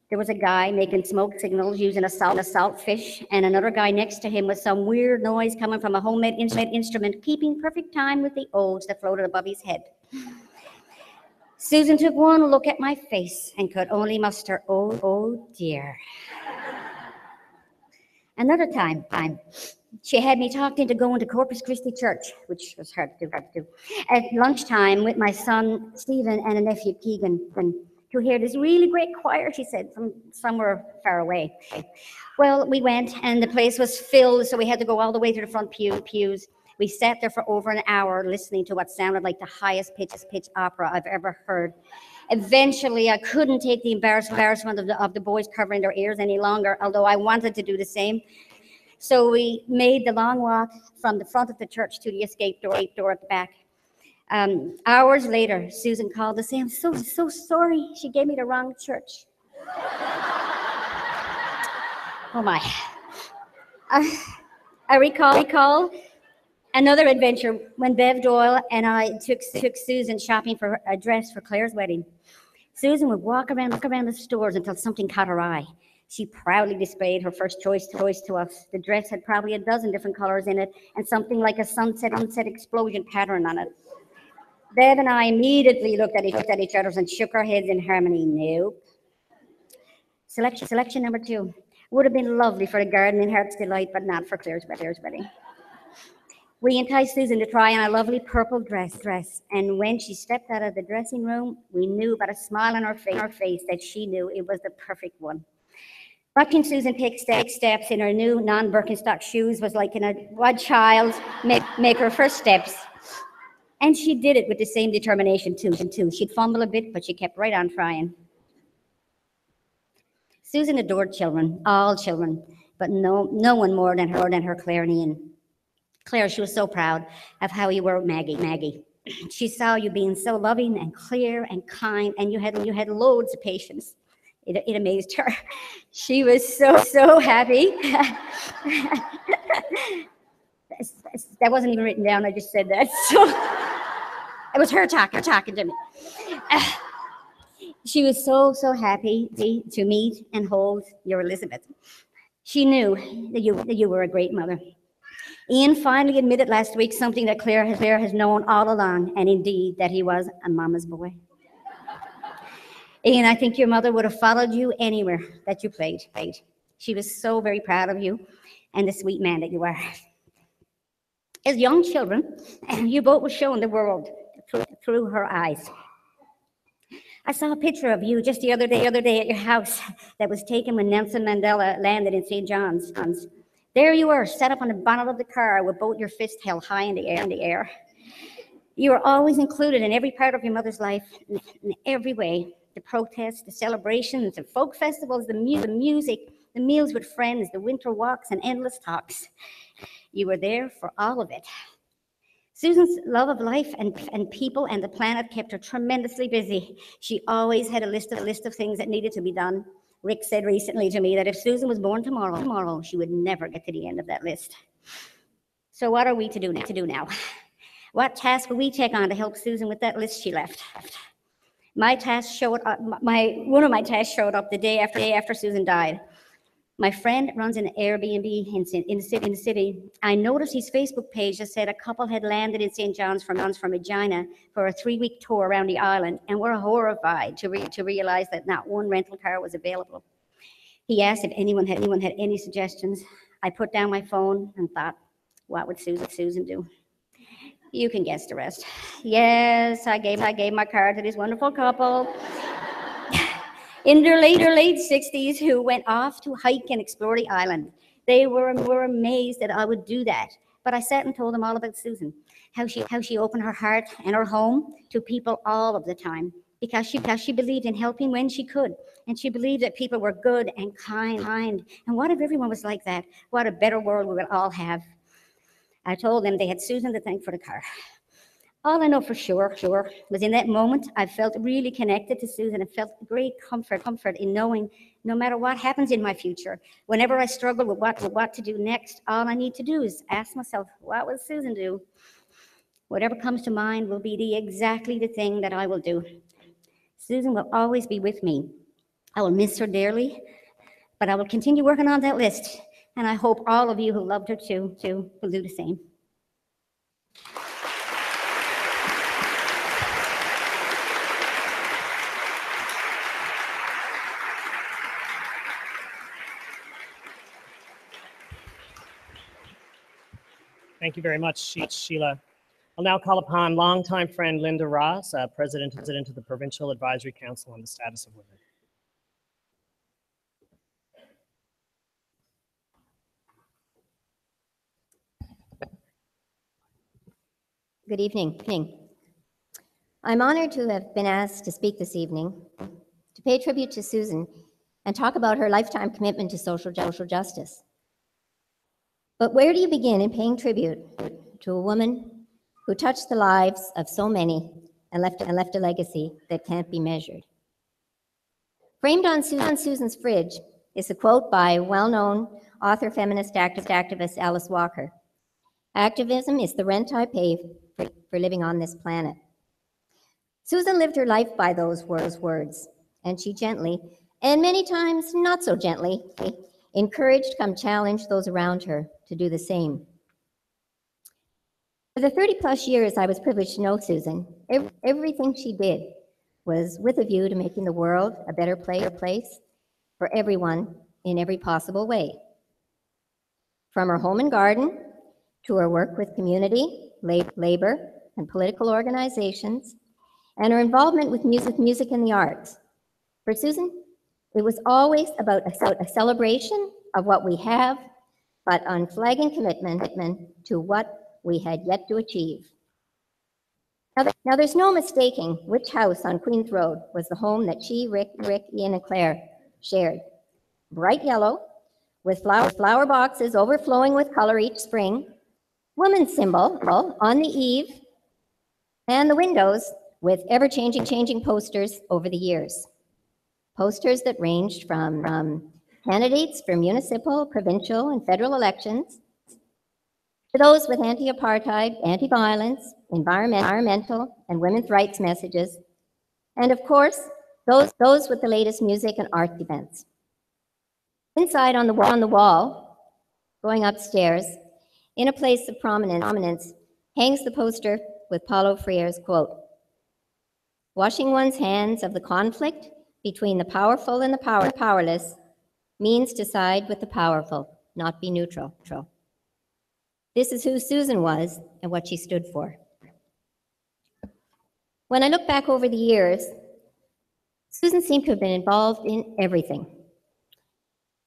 There was a guy making smoke signals using a salt fish, and another guy next to him with some weird noise coming from a homemade instrument, keeping perfect time with the odes that floated above his head. Susan took one look at my face and could only muster, oh dear. Another time, she had me talked into going to Corpus Christi Church, which was hard to do, at lunchtime with my son, Stephen, and a nephew, Keegan, and to hear this really great choir, she said, from somewhere far away. Well, we went, and the place was filled, so we had to go all the way to the front pews. We sat there for over an hour listening to what sounded like the highest pitch opera I've ever heard. Eventually, I couldn't take the embarrassment of the boys covering their ears any longer, although I wanted to do the same. So we made the long walk from the front of the church to the escape door at the back. Hours later, Susan called to say, I'm so sorry, she gave me the wrong church. Oh my. I recall another adventure when Bev Doyle and I took Susan shopping for a dress for Claire's wedding. Susan would walk around the stores until something caught her eye. She proudly displayed her first choice to us. The dress had probably a dozen different colors in it and something like a sunset explosion pattern on it. Bev and I immediately looked at each other and shook our heads in harmony. Nope. Selection number 2 would have been lovely for the garden in Heart's Delight, but not for Claire's wedding. We enticed Susan to try on a lovely purple dress, and when she stepped out of the dressing room, we knew by a smile on her face that she knew it was the perfect one. Watching Susan take steps in her new non-Birkenstock shoes was like a child make her first steps. And she did it with the same determination too. She'd fumble a bit, but she kept right on trying. Susan adored children, all children, but no one more than her Claire and Ian. Claire, she was so proud of how you were with Maggie. She saw you being so loving and clear and kind, and you had loads of patience. It amazed her. She was so happy. That wasn't even written down. I just said that. So it was her talking to me. She was so happy to meet and hold your Elizabeth. She knew that you were a great mother. Ian finally admitted last week something that Claire has known all along, and indeed that he was a mama's boy. Ian, I think your mother would have followed you anywhere that you played. She was so very proud of you and the sweet man that you are. As young children, you both were shown the world through her eyes. I saw a picture of you just the other day at your house that was taken when Nelson Mandela landed in St. John's. There you were, set up on the bonnet of the car with both your fists held high in the air. You were always included in every part of your mother's life, in every way. The protests, the celebrations, the folk festivals, the music, the meals with friends, the winter walks, and endless talks. You were there for all of it. Susan's love of life and people and the planet kept her tremendously busy. She always had a list of things that needed to be done. Rick said recently to me that if Susan was born tomorrow, she would never get to the end of that list. So what are we to do now? What task will we take on to help Susan with that list she left? My task showed up, one of my tasks showed up the day after Susan died. My friend runs an Airbnb in the city. I noticed his Facebook page that said a couple had landed in St. John's from Regina for a 3-week tour around the island and were horrified to realize that not one rental car was available. He asked if anyone had any suggestions. I put down my phone and thought, what would Susan do? You can guess the rest. Yes, I gave my car to this wonderful couple in their late 60s who went off to hike and explore the island. They were amazed that I would do that. But I sat and told them all about Susan, how she opened her heart and her home to people all of the time, because she believed in helping when she could. And she believed that people were good and kind. And what if everyone was like that? What a better world we would all have. I told them they had Susan to thank for the car. All I know for sure was in that moment, I felt really connected to Susan and felt great comfort in knowing no matter what happens in my future, whenever I struggle with what to do next, all I need to do is ask myself, what will Susan do? Whatever comes to mind will be exactly the thing that I will do. Susan will always be with me. I will miss her dearly, but I will continue working on that list. And I hope all of you who loved her too will do the same. Thank you very much, Sheila. I'll now call upon longtime friend Linda Ross, President of the Provincial Advisory Council on the Status of Women. Good evening. I'm honored to have been asked to speak this evening to pay tribute to Susan and talk about her lifetime commitment to social justice. But where do you begin in paying tribute to a woman who touched the lives of so many and left a legacy that can't be measured? Framed on Susan's fridge is a quote by well-known author, feminist activist Alice Walker. Activism is the rent I pay for living on this planet. Susan lived her life by those words, and she gently, and many times not so gently, encouraged, challenged those around her to do the same. For the 30+ years I was privileged to know Susan, everything she did was with a view to making the world a better place for everyone in every possible way. From her home and garden to her work with community, labor, and political organizations, and her involvement with music and the arts. For Susan, it was always about a celebration of what we have, but unflagging commitment to what we had yet to achieve. Now there's no mistaking which house on Queens Road was the home that she, Rick, Ian, and Claire shared. Bright yellow, with flower boxes overflowing with color each spring, woman's symbol on the eave, and the windows with ever-changing posters over the years. Posters that ranged from candidates for municipal, provincial, and federal elections, to those with anti-apartheid, anti-violence, environmental, and women's rights messages, and of course, those with the latest music and art events. Inside on the wall, going upstairs, in a place of prominence, hangs the poster with Paulo Freire's quote, "Washing one's hands of the conflict between the powerful and the powerless means to side with the powerful, not be neutral." This is who Susan was and what she stood for. When I look back over the years, Susan seemed to have been involved in everything.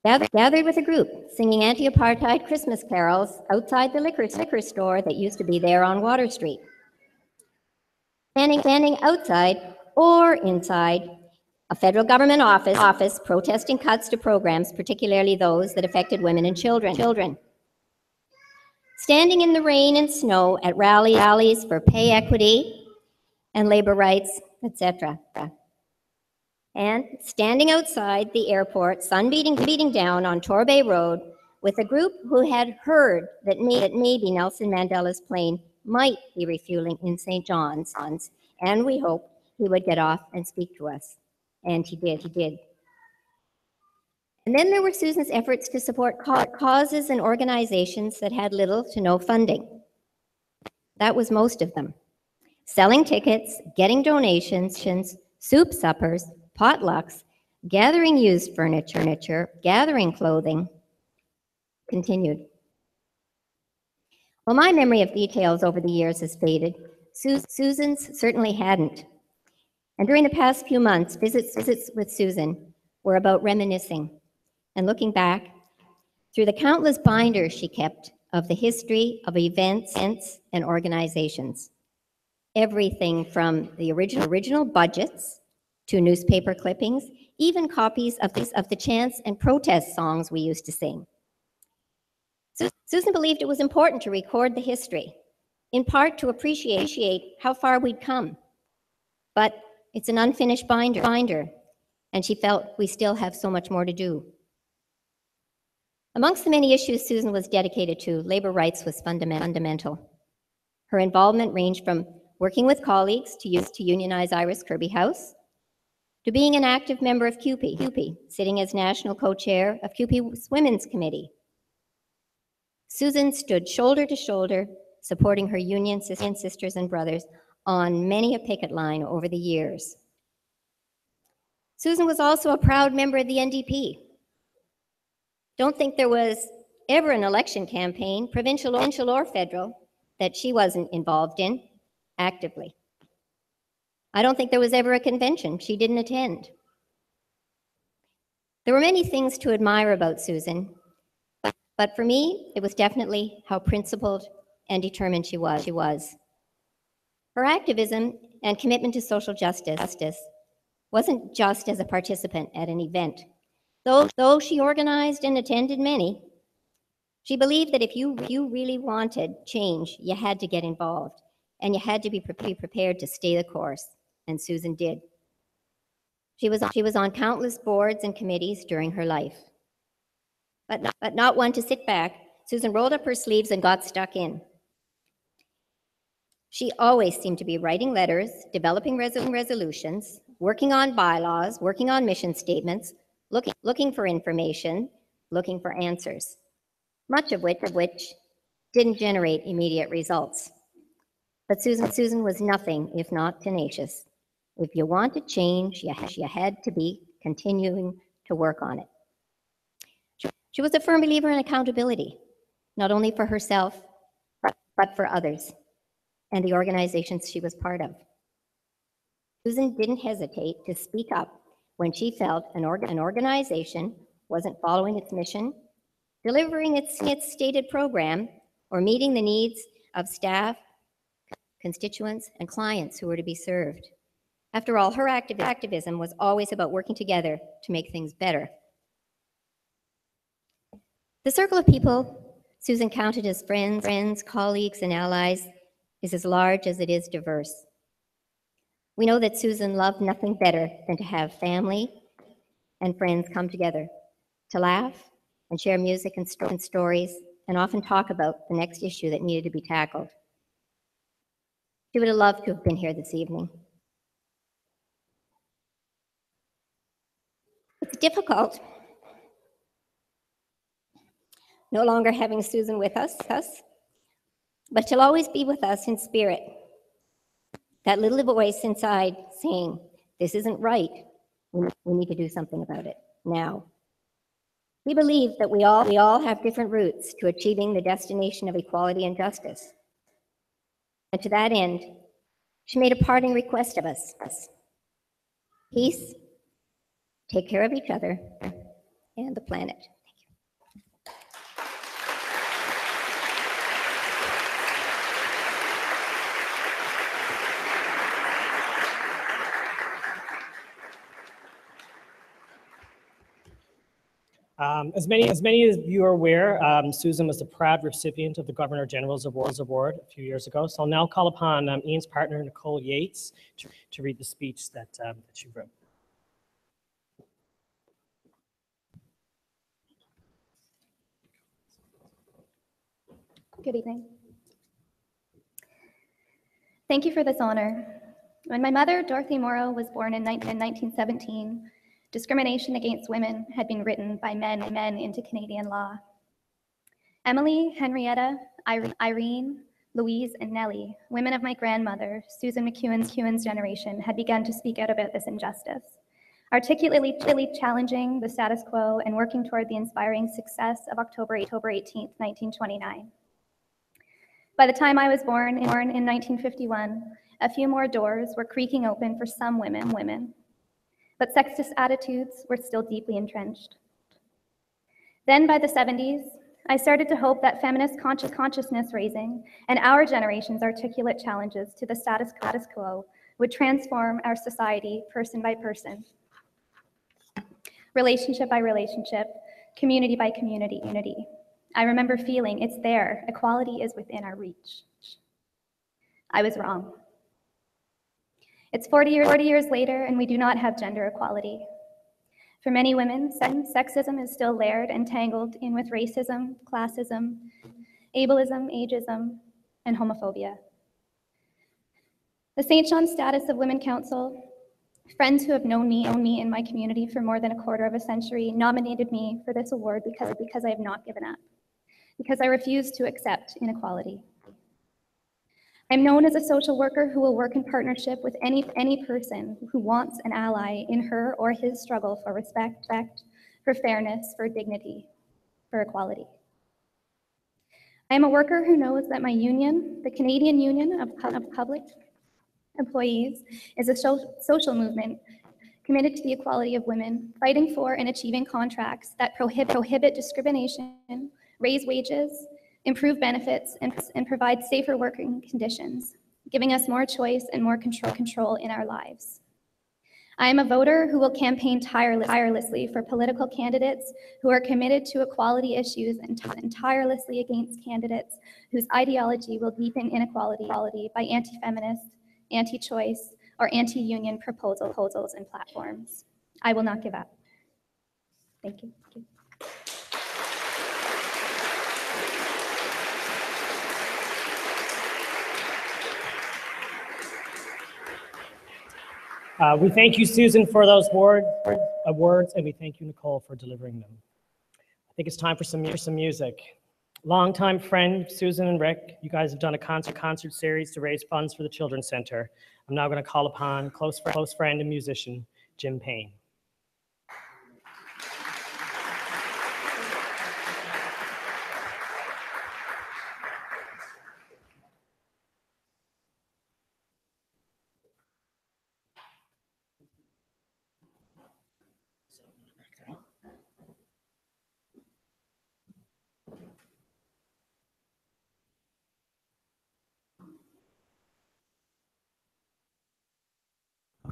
Gathered with a group, singing anti-apartheid Christmas carols outside the liquor store that used to be there on Water Street. Standing outside or inside a federal government office protesting cuts to programs, particularly those that affected women and children. Standing in the rain and snow at rallies for pay equity and labor rights, etc. And standing outside the airport, sun beating down on Torbay Road with a group who had heard that maybe Nelson Mandela's plane might be refueling in St. John's, and we hoped he would get off and speak to us. And he did. And then there were Susan's efforts to support causes and organizations that had little to no funding. That was most of them. Selling tickets, getting donations, soup suppers, potlucks, gathering used furniture, gathering clothing, continued. While my memory of details over the years has faded, Susan's certainly hadn't. And during the past few months, visits with Susan were about reminiscing and looking back through the countless binders she kept of the history of events and organizations. Everything from the original budgets to newspaper clippings, even copies of the chants and protest songs we used to sing. Susan believed it was important to record the history, in part to appreciate how far we'd come. But it's an unfinished binder, and she felt we still have so much more to do. Amongst the many issues Susan was dedicated to, labor rights was fundamental. Her involvement ranged from working with colleagues to unionize Iris Kirby House, to being an active member of CUPE, sitting as national co-chair of CUPE's Women's Committee. Susan stood shoulder to shoulder, supporting her union sisters and brothers on many a picket line over the years. Susan was also a proud member of the NDP. Don't think there was ever an election campaign, provincial or federal, that she wasn't involved in actively. I don't think there was ever a convention she didn't attend. There were many things to admire about Susan, but for me, it was definitely how principled and determined she was. Her activism and commitment to social justice wasn't just as a participant at an event. Though she organized and attended many, she believed that if you really wanted change, you had to get involved, and you had to be prepared to stay the course, and Susan did. She was on countless boards and committees during her life. But not one to sit back, Susan rolled up her sleeves and got stuck in. She always seemed to be writing letters, developing resolutions, working on bylaws, working on mission statements, looking for information, looking for answers, much of which didn't generate immediate results. But Susan was nothing if not tenacious. If you wanted change, you had to be continuing to work on it. She was a firm believer in accountability, not only for herself, but for others and the organizations she was part of. Susan didn't hesitate to speak up when she felt an organization wasn't following its mission, delivering its stated program, or meeting the needs of staff, constituents, and clients who were to be served. After all, her activism was always about working together to make things better. The circle of people Susan counted as friends, colleagues, and allies is as large as it is diverse. We know that Susan loved nothing better than to have family and friends come together to laugh and share music and stories, and often talk about the next issue that needed to be tackled. She would have loved to have been here this evening. It's difficult no longer having Susan with us, but she'll always be with us in spirit. That little voice inside saying, this isn't right, we need to do something about it now. We believe that we all have different routes to achieving the destination of equality and justice. And to that end, she made a parting request of us. Peace, take care of each other and the planet. As many of you are aware, Susan was a proud recipient of the Governor General's Award a few years ago. So I'll now call upon Ian's partner, Nicole Yates, to read the speech that she wrote. Good evening. Thank you for this honor. When my mother, Dorothy Morrow, was born in 1917, discrimination against women had been written by men into Canadian law. Emily, Henrietta, Irene, Louise, and Nellie, women of my grandmother, Susan McEwen's generation, had begun to speak out about this injustice, articulately challenging the status quo and working toward the inspiring success of October 18, 1929. By the time I was born in 1951, a few more doors were creaking open for some women, but sexist attitudes were still deeply entrenched. Then by the 70s, I started to hope that feminist consciousness raising and our generation's articulate challenges to the status quo would transform our society person by person, relationship by relationship, community by community. I remember feeling it's there, equality is within our reach. I was wrong. It's 40 years later, and we do not have gender equality. For many women, sexism is still layered and tangled in with racism, classism, ableism, ageism, and homophobia. The St. John Status of Women Council, friends who have known me in my community for more than a quarter of a century, nominated me for this award because I have not given up, because I refuse to accept inequality. I'm known as a social worker who will work in partnership with any person who wants an ally in her or his struggle for respect, for fairness, for dignity, for equality. I am a worker who knows that my union, the Canadian Union of Public Employees, is a social movement committed to the equality of women, fighting for and achieving contracts that prohibit discrimination, raise wages, improve benefits, and provide safer working conditions, giving us more choice and more control in our lives. I am a voter who will campaign tirelessly for political candidates who are committed to equality issues and tirelessly against candidates whose ideology will deepen inequality by anti-feminist, anti-choice, or anti-union proposals and platforms. I will not give up. Thank you. We thank you, Susan, for those words, and we thank you, Nicole, for delivering them. I think it's time for some music. Longtime friend, Susan and Rick, you guys have done a concert series to raise funds for the Children's Center. I'm now going to call upon close friend and musician, Jim Payne.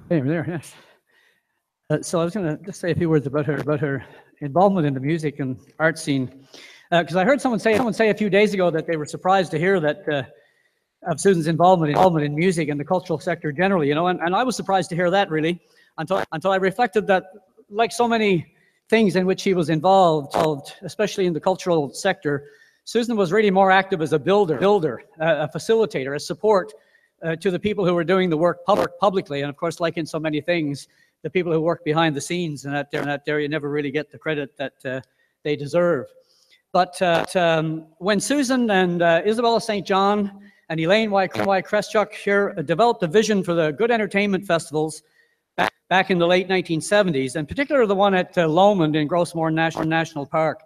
Hey, there, yes. So I was going to just say a few words about her involvement in the music and art scene, because I heard someone say a few days ago that they were surprised to hear that of Susan's involvement in music and the cultural sector generally, you know, and I was surprised to hear that really until I reflected that, like so many things in which she was involved, especially in the cultural sector, Susan was really more active as a builder, a facilitator, a support to the people who were doing the work publicly. And of course, like in so many things, the people who work behind the scenes and that area never really get the credit that they deserve. But when Susan and Isabella St. John and Elaine Y. Kreschuk here developed a vision for the Good Entertainment Festivals back in the late 1970s, and particularly the one at Lomond in Grossmore National Park,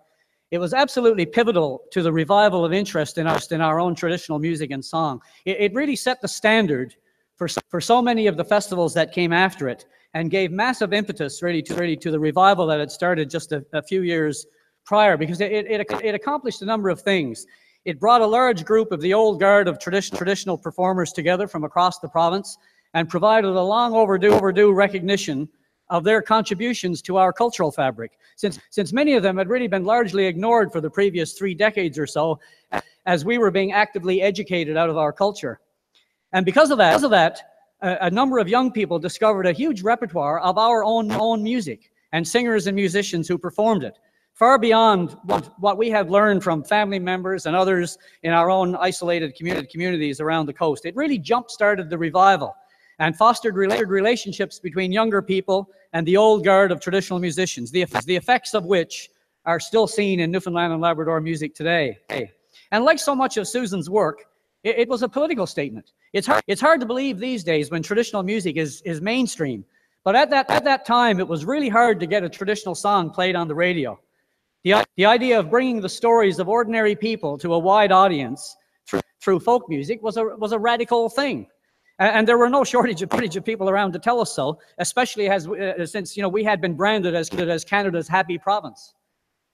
it was absolutely pivotal to the revival of interest in our own traditional music and song. It really set the standard for so many of the festivals that came after it, and gave massive impetus really to the revival that had started just a few years prior, because it accomplished a number of things. It brought a large group of the old guard of traditional performers together from across the province and provided a long overdue recognition of their contributions to our cultural fabric, since many of them had really been largely ignored for the previous 3 decades or so, as we were being actively educated out of our culture. And because of that, a number of young people discovered a huge repertoire of our own music and singers and musicians who performed it. far beyond what we have learned from family members and others in our own isolated communities around the coast. It really jump-started the revival and fostered relationships between younger people and the old guard of traditional musicians, the effects of which are still seen in Newfoundland and Labrador music today. And like so much of Susan's work, it was a political statement. It's hard to believe these days when traditional music is mainstream, but at that time, it was really hard to get a traditional song played on the radio. The idea of bringing the stories of ordinary people to a wide audience through folk music was a radical thing. And there were no shortage of people around to tell us so, especially since we had been branded as Canada's happy province.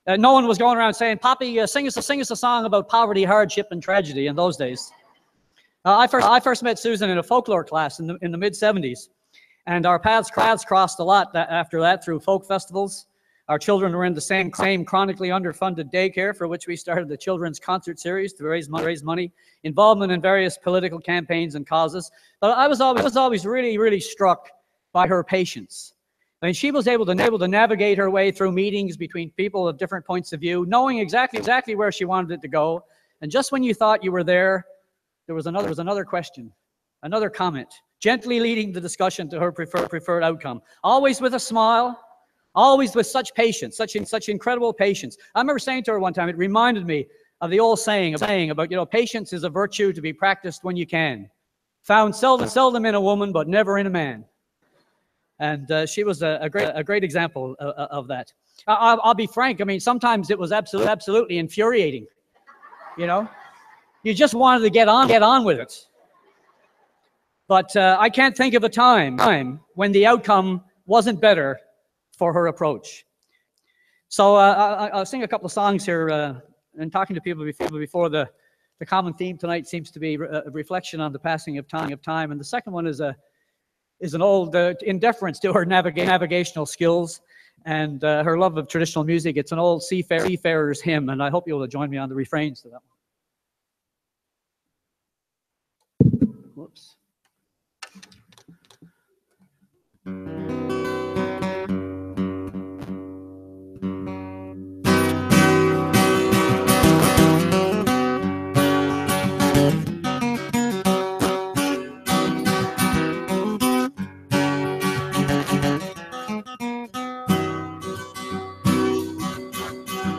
No one was going around saying, "Poppy, sing us a song about poverty, hardship, and tragedy" in those days. I first met Susan in a folklore class in the mid-'70s, and our paths crossed a lot after that through folk festivals. Our children were in the same chronically underfunded daycare for which we started the children's concert series to raise money, involvement in various political campaigns and causes. But I was always really, really struck by her patience. I mean, she was able to navigate her way through meetings between people of different points of view, knowing exactly where she wanted it to go. And just when you thought you were there was another question, another comment, gently leading the discussion to her preferred outcome. Always with a smile, always with such patience, such incredible patience. I remember saying to her one time, it reminded me of the old saying about, patience is a virtue to be practiced when you can. Found seldom in a woman, but never in a man. And she was a great example of that. I'll be frank. I mean, sometimes it was absolutely infuriating. You just wanted to get on with it. But I can't think of a time when the outcome wasn't better for her approach. So I'll sing a couple of songs here. And talking to people before, the common theme tonight seems to be a reflection on the passing of time. And the second one is an old, in deference to her navigational skills and her love of traditional music. It's an old seafarer's hymn, and I hope you'll join me on the refrains to that one. Whoops.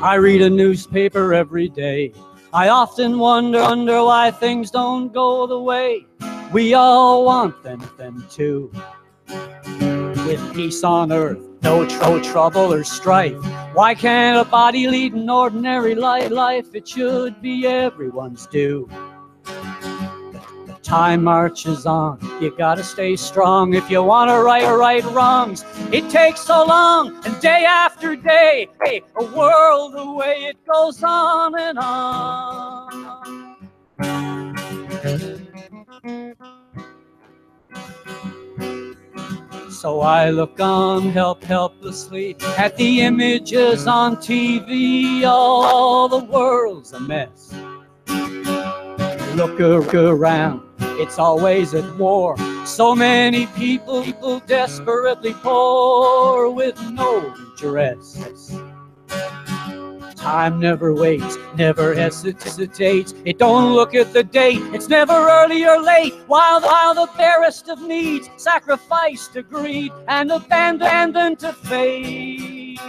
I read a newspaper every day. I often wonder why things don't go the way we all want them to. With peace on earth, no trouble or strife, why can't a body lead an ordinary life? It should be everyone's due. Time marches on, you gotta stay strong if you want to right wrongs. It takes so long, and day after day, a world away, it goes on and on. So I look on helplessly at the images on TV, all the world's a mess. Look around, it's always at war. So many people desperately poor with no redress. Time never waits, never hesitates. It don't look at the date, it's never early or late. While the fairest of needs sacrifice to greed and abandon to fate.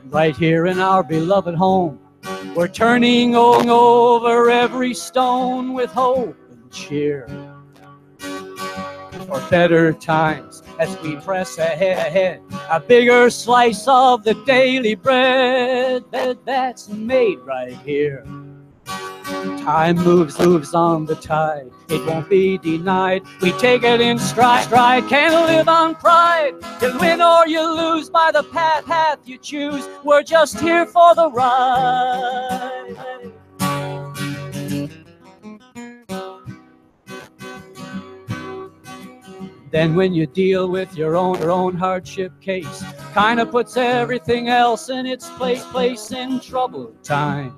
Right here in our beloved home, we're turning over every stone with hope and cheer for better times as we press ahead. A bigger slice of the daily bread that's made right here. Time moves on the tide, it won't be denied. We take it in stride, can't live on pride. You win or you lose by the path you choose. We're just here for the ride. Then when you deal with your own hardship case, kinda puts everything else in its place in troubled times.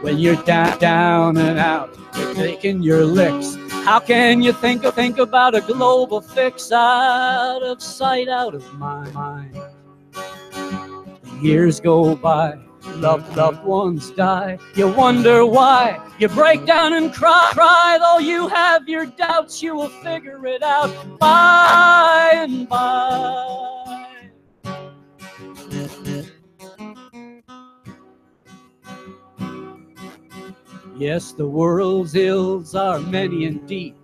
When you're down and out, you're taking your licks. How can you think about a global fix? Out of sight, out of mind. Years go by, loved ones die. You wonder why, you break down and cry. Though you have your doubts, you will figure it out by and by. Yes, the world's ills are many and deep.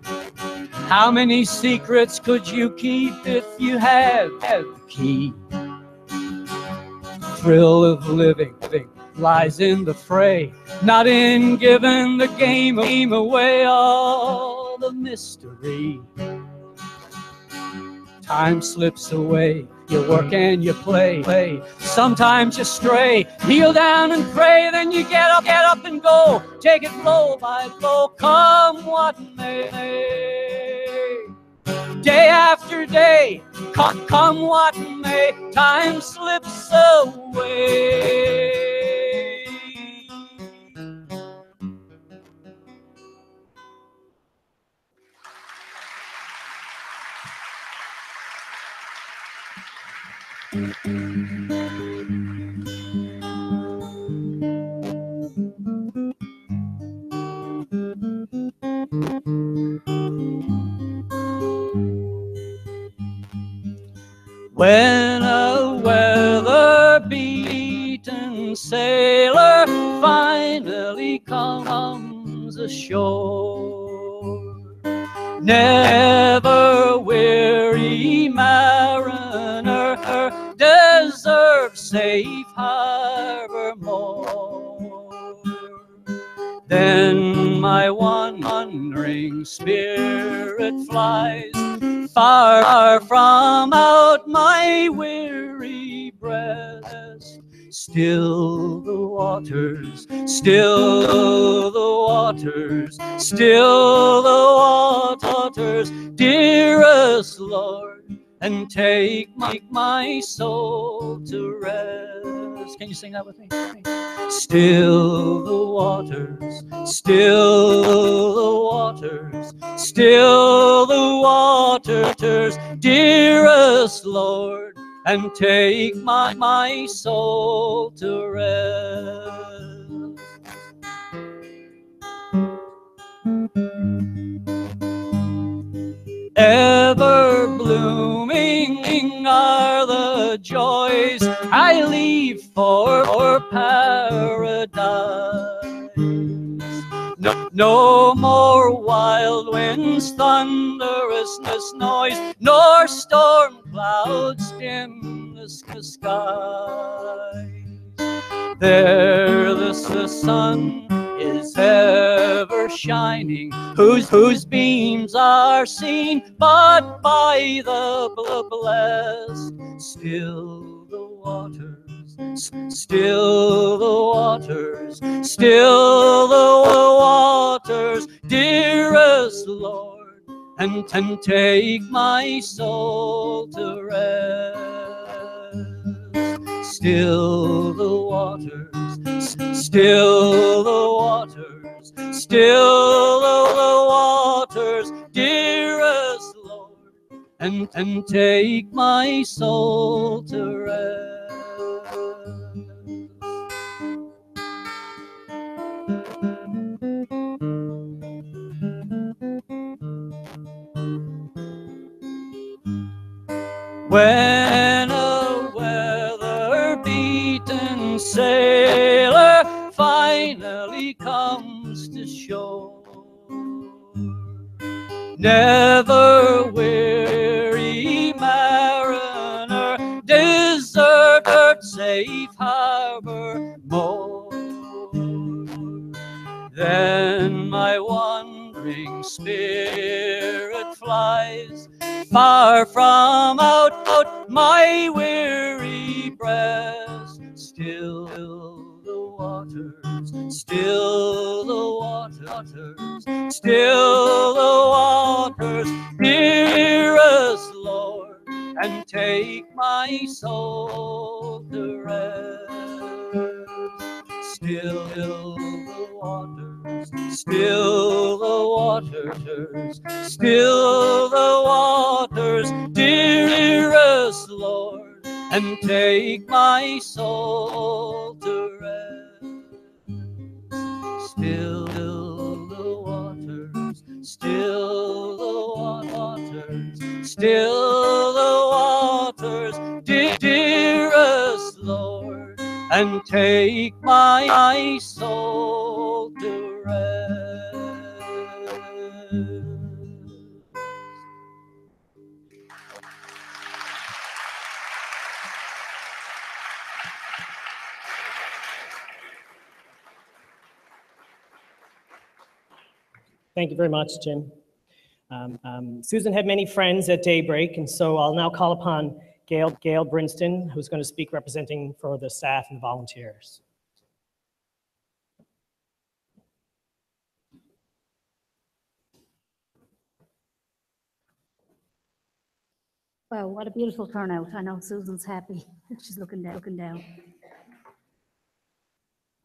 How many secrets could you keep if you had the key? The thrill of living lies in the fray, not in giving the game away. All the mystery. Time slips away, you work and you play. Sometimes you stray, kneel down and pray. Then you get up and go. Take it blow by blow, come what may. Day after day, come what may, time slips away. When a weather-beaten sailor finally comes ashore, never weary mariner deserves safe harbor more. Then my wandering spirit flies far from out my weary breast. Still the waters, still the waters, still the waters, dearest Lord, and take my soul to rest. Can you sing that with me? Still the waters, still the waters, still the waters, dearest Lord, and take my soul to rest. Ever blooming are the joys I leave for paradise. No more wild winds, thunderous noise, nor storm clouds dim the sky. There the sun is ever shining, whose beams are seen but by the blessed. Still the waters, still the waters, still the waters, dearest Lord, and take my soul to rest. Still the waters, still the waters, still the waters, dearest Lord, and take my soul to rest. When a weather-beaten sailor finally comes to shore, never weary mariner deserved safe harbor more. Then my wandering spirit flies far from out my weary breast. Still the waters, still the waters, still the waters, dearest Lord, and take my soul to rest. Still the waters, still the waters, waters, still the waters, dearest Lord, and take my soul to rest. Still the waters, still the waters, still the waters, dearest Lord, and take my soul to rest. Thank you very much, Jim. Susan had many friends at Daybreak, and so I'll now call upon Gail Brinston, who's going to speak representing for the staff and volunteers. Well, what a beautiful turnout. I know Susan's happy. She's looking down.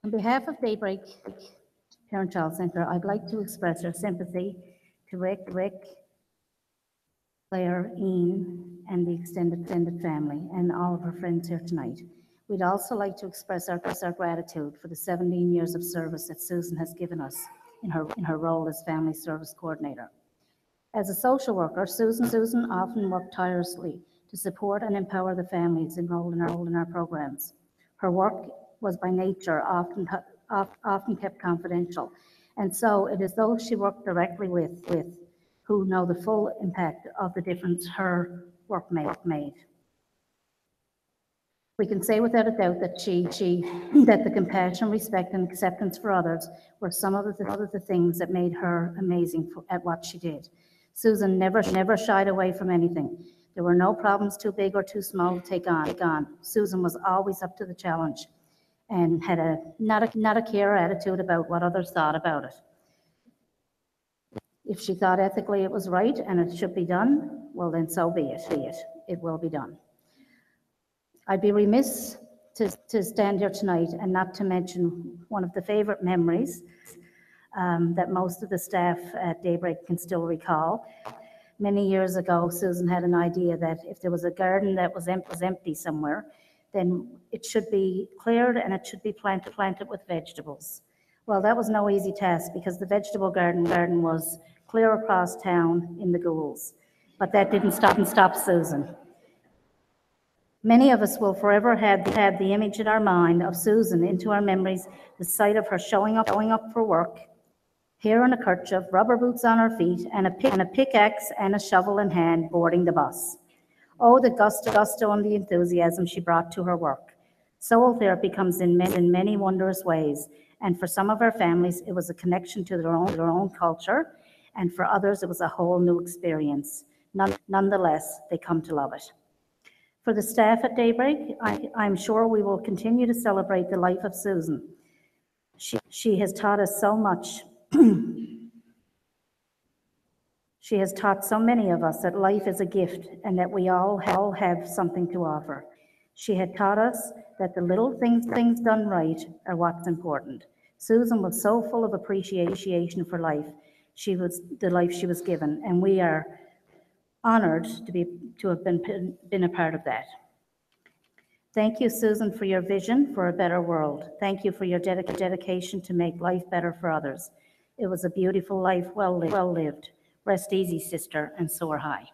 On behalf of Daybreak Parent Child Centre, I'd like to express our sympathy to Rick, Claire, Ian, and the extended family, and all of her friends here tonight. We'd also like to express our gratitude for the 17 years of service that Susan has given us in her role as Family Service Coordinator. As a social worker, Susan often worked tirelessly to support and empower the families enrolled in our programs. Her work was by nature often kept confidential, and so it is those she worked directly with who know the full impact of the difference her work made. We can say without a doubt that that the compassion, respect, and acceptance for others were some of the things that made her amazing at what she did. Susan never shied away from anything. There were no problems too big or too small to take on. Susan was always up to the challenge and had not a care attitude about what others thought about it. If she thought ethically it was right and it should be done, well then so be it. It will be done. I'd be remiss to stand here tonight and not to mention one of the favorite memories that most of the staff at Daybreak can still recall. Many years ago, Susan had an idea that if there was a garden that was empty somewhere, then it should be cleared and it should be planted with vegetables. Well, that was no easy task because the vegetable garden was clear across town in the Goulds, but that didn't stop Susan. Many of us will forever have the image in our mind of Susan into our memories, the sight of her showing up for work, hair in a kerchief, rubber boots on her feet, and a pickaxe and a shovel in hand, boarding the bus. Oh, the gusto and the enthusiasm she brought to her work. Soul therapy comes in many wondrous ways, and for some of our families, it was a connection to their own culture, and for others, it was a whole new experience. Nonetheless, they come to love it. For the staff at Daybreak, I'm sure we will continue to celebrate the life of Susan. She has taught us so much. She has taught so many of us that life is a gift and that we all have something to offer. She had taught us that the little things done right are what's important. Susan was so full of appreciation for life. The life she was given, and we are honored to have been a part of that. Thank you, Susan, for your vision for a better world. Thank you for your dedication to make life better for others. It was a beautiful life, well lived. Rest easy, sister, and soar high.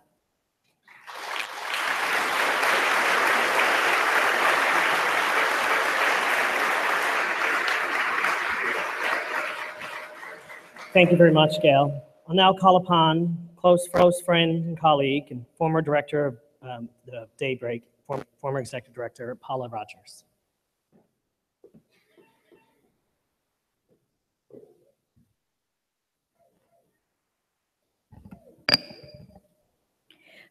Thank you very much, Gail. I'll now call upon close friend and colleague and former director of the Daybreak, former executive director, Paula Rogers.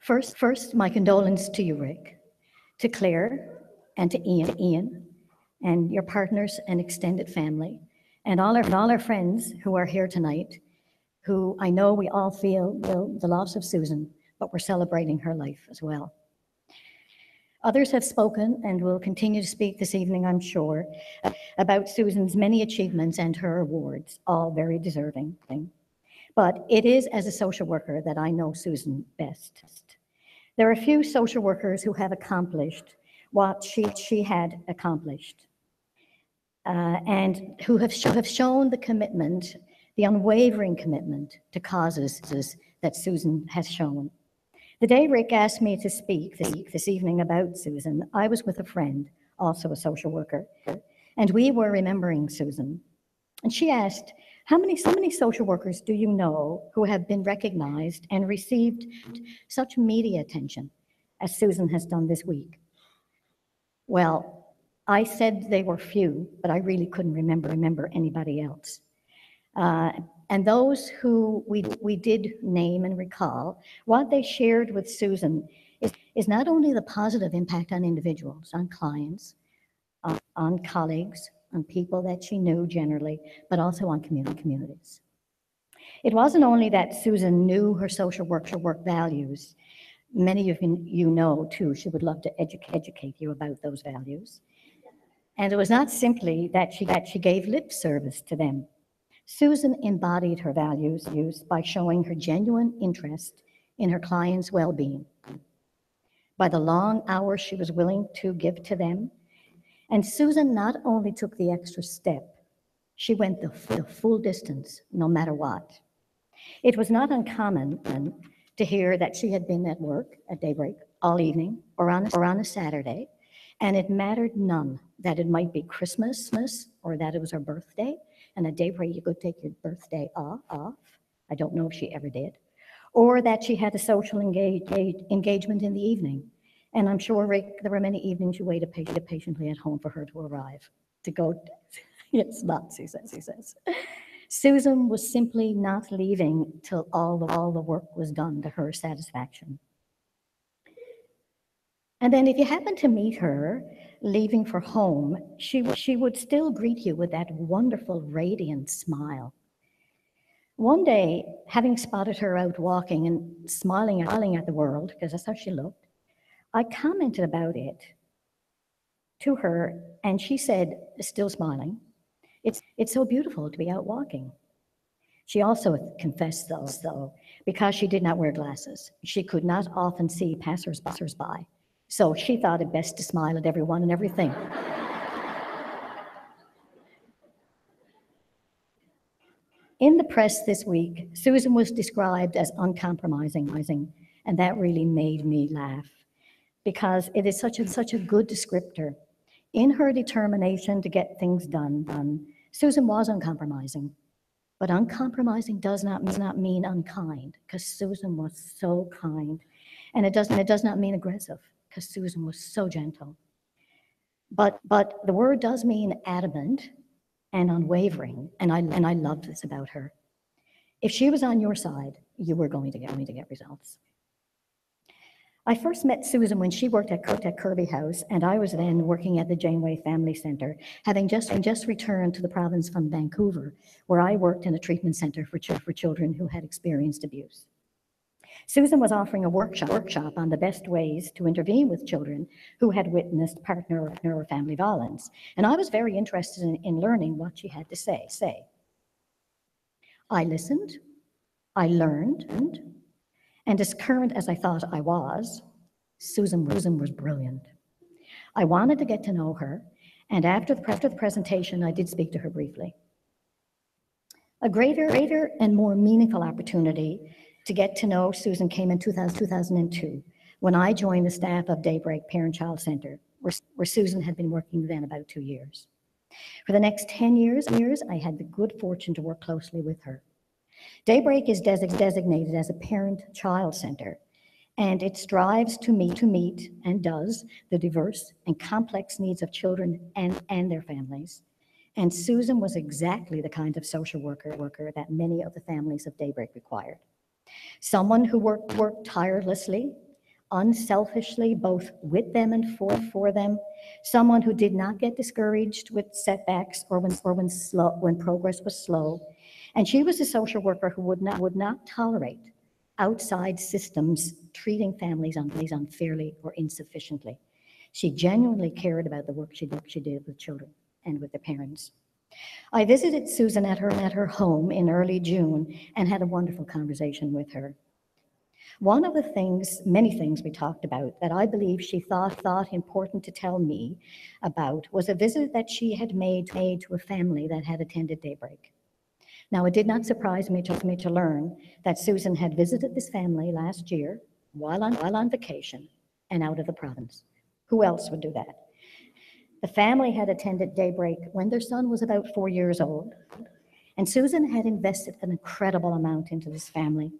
First, my condolence to you, Rick, to Claire, and to Ian, and your partners and extended family, and all our friends who are here tonight, who I know we all feel the loss of Susan, but we're celebrating her life as well. Others have spoken and will continue to speak this evening, I'm sure, about Susan's many achievements and her awards, all very deserving. But it is as a social worker that I know Susan best. There are few social workers who have accomplished what she had accomplished, and who have shown the commitment, the unwavering commitment to causes that Susan has shown. The day Rick asked me to speak this evening about Susan, I was with a friend, also a social worker, and we were remembering Susan. And she asked, how many social workers do you know who have been recognized and received such media attention as Susan has done this week? Well, I said they were few, but I really couldn't remember anybody else. And those who we did name and recall, what they shared with Susan is not only the positive impact on individuals, on clients, on colleagues, on people that she knew generally, but also on communities. It wasn't only that Susan knew her social work values. Many of you know, too, she would love to educate you about those values. And it was not simply that she gave lip service to them. Susan embodied her values by showing her genuine interest in her clients' well-being, by the long hours she was willing to give to them. And Susan not only took the extra step, she went the full distance, no matter what. It was not uncommon to hear that she had been at work at daybreak all evening or on a Saturday, and it mattered none that it might be Christmas or that it was her birthday, and at daybreak you could take your birthday off. I don't know if she ever did. Or that she had a social engagement in the evening. And I'm sure, Rick, there were many evenings you waited patiently at home for her to arrive, to go. It's not, she says. Susan was simply not leaving till all the work was done to her satisfaction. And then if you happen to meet her leaving for home, she would still greet you with that wonderful, radiant smile. One day, having spotted her out walking and smiling at the world, because that's how she looked, I commented about it to her, and she said, still smiling, it's so beautiful to be out walking. She also confessed, though, because she did not wear glasses, she could not often see passers-by. So she thought it best to smile at everyone and everything. In the press this week, Susan was described as uncompromising, and that really made me laugh, because it is such a good descriptor. In her determination to get things done, Susan was uncompromising. But uncompromising does not mean unkind, because Susan was so kind. And it does not mean aggressive, because Susan was so gentle. But the word does mean adamant and unwavering, and I love this about her. If she was on your side, you were going to get results. I first met Susan when she worked at Kirby House, and I was then working at the Janeway Family Centre, having just returned to the province from Vancouver, where I worked in a treatment centre for children who had experienced abuse. Susan was offering a workshop on the best ways to intervene with children who had witnessed partner or family violence, and I was very interested in learning what she had to say. I listened, I learned, and as current as I thought I was, Susan was brilliant. I wanted to get to know her, and after the presentation, I did speak to her briefly. A greater and more meaningful opportunity to get to know Susan came in 2002, when I joined the staff of Daybreak Parent-Child Center, where Susan had been working then about 2 years. For the next 10 years, I had the good fortune to work closely with her. Daybreak is designated as a parent-child center, and it strives to meet and does the diverse and complex needs of children and their families. And Susan was exactly the kind of social worker that many of the families of Daybreak required. Someone who worked tirelessly, unselfishly, both with them and for them. Someone who did not get discouraged with setbacks or when progress was slow. And she was a social worker who would not tolerate outside systems treating families unfairly or insufficiently. She genuinely cared about the work she did with children and with their parents. I visited Susan at her home in early June and had a wonderful conversation with her. One of the things, many things we talked about that I believe she thought important to tell me about was a visit that she had made to a family that had attended Daybreak. Now, it did not surprise me to learn that Susan had visited this family last year while on vacation and out of the province. Who else would do that? The family had attended Daybreak when their son was about 4 years old, and Susan had invested an incredible amount into this family.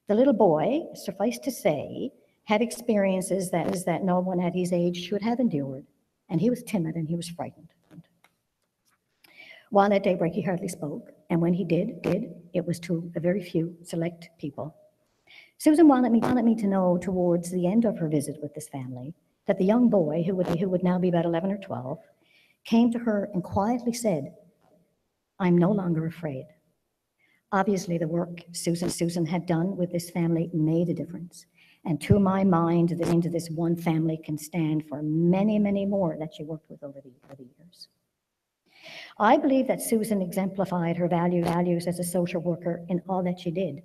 The little boy, suffice to say, had experiences that no one at his age should have endured, and he was timid and he was frightened. While at Daybreak, he hardly spoke, and when he did, it was to a very few select people. Susan wanted me to know towards the end of her visit with this family that the young boy, who would now be about 11 or 12, came to her and quietly said, "I'm no longer afraid." Obviously, the work Susan had done with this family made a difference. And to my mind, this one family can stand for many, many more that she worked with over the years. I believe that Susan exemplified her values as a social worker in all that she did,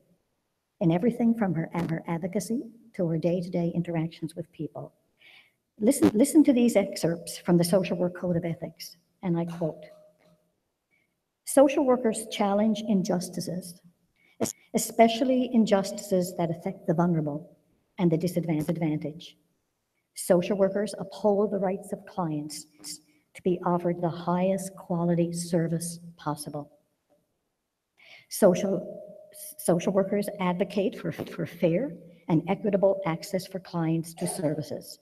in everything from her advocacy to her day-to-day interactions with people. Listen to these excerpts from the Social Work Code of Ethics, and I quote, "Social workers challenge injustices, especially injustices that affect the vulnerable and the disadvantaged. Social workers uphold the rights of clients to be offered the highest quality service possible. Social workers advocate for fair and equitable access for clients to services.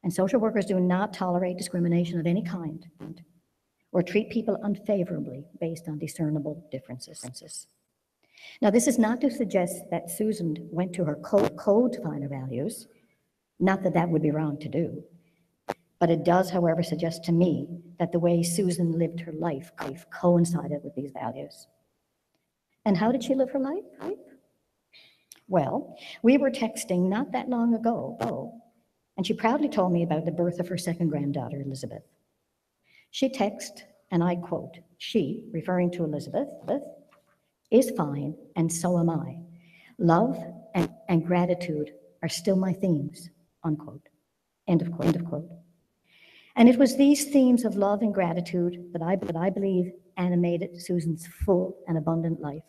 And social workers do not tolerate discrimination of any kind or treat people unfavorably based on discernible differences." Now, this is not to suggest that Susan went to her code to find her values, not that that would be wrong to do, but it does, however, suggest to me that the way Susan lived her life coincided with these values. And how did she live her life? Well, we were texting not that long ago, and she proudly told me about the birth of her second granddaughter, Elizabeth. She texted, and I quote, "She," referring to Elizabeth, "is fine, and so am I. Love and gratitude are still my themes," unquote. End of quote. And it was these themes of love and gratitude that I believe animated Susan's full and abundant life.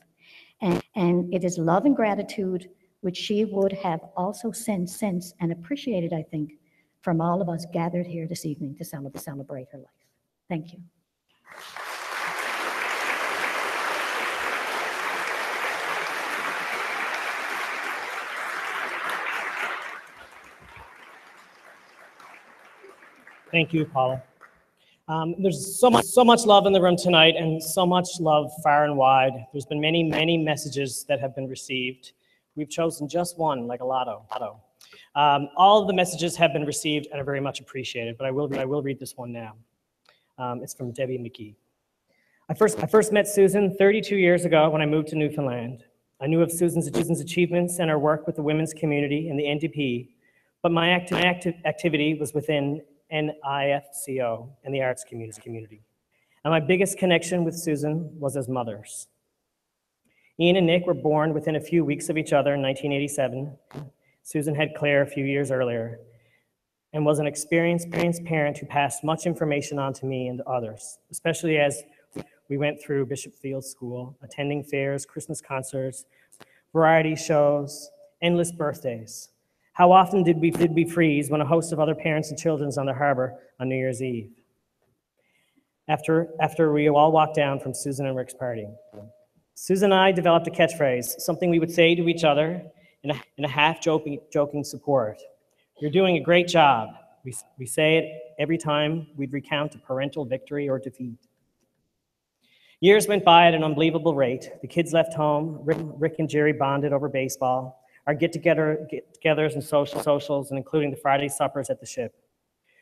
And it is love and gratitude which she would have also sensed and appreciated, I think, from all of us gathered here this evening to celebrate her life. Thank you. Thank you, Paula. There's so much love in the room tonight, and so much love far and wide. There's been many, many messages that have been received. We've chosen just one, like a lotto. All of the messages have been received and are very much appreciated, but I will read this one now. It's from Debbie McGee. I first met Susan 32 years ago when I moved to Newfoundland. I knew of Susan's achievements and her work with the women's community and the NDP, but my activity was within NIFCO and the arts community. And my biggest connection with Susan was as mothers. Ian and Nick were born within a few weeks of each other in 1987. Susan had Claire a few years earlier and was an experienced parent who passed much information on to me and to others, especially as we went through Bishop Fields School, attending fairs, Christmas concerts, variety shows, endless birthdays. How often did we freeze when a host of other parents and children was on the harbor on New Year's Eve? After we all walked down from Susan and Rick's party. Susan and I developed a catchphrase, something we would say to each other in a half-joking support. "You're doing a great job." We say it every time we'd recount a parental victory or defeat. Years went by at an unbelievable rate. The kids left home. Rick and Jerry bonded over baseball, our get-togethers and socials, and including the Friday suppers at the ship.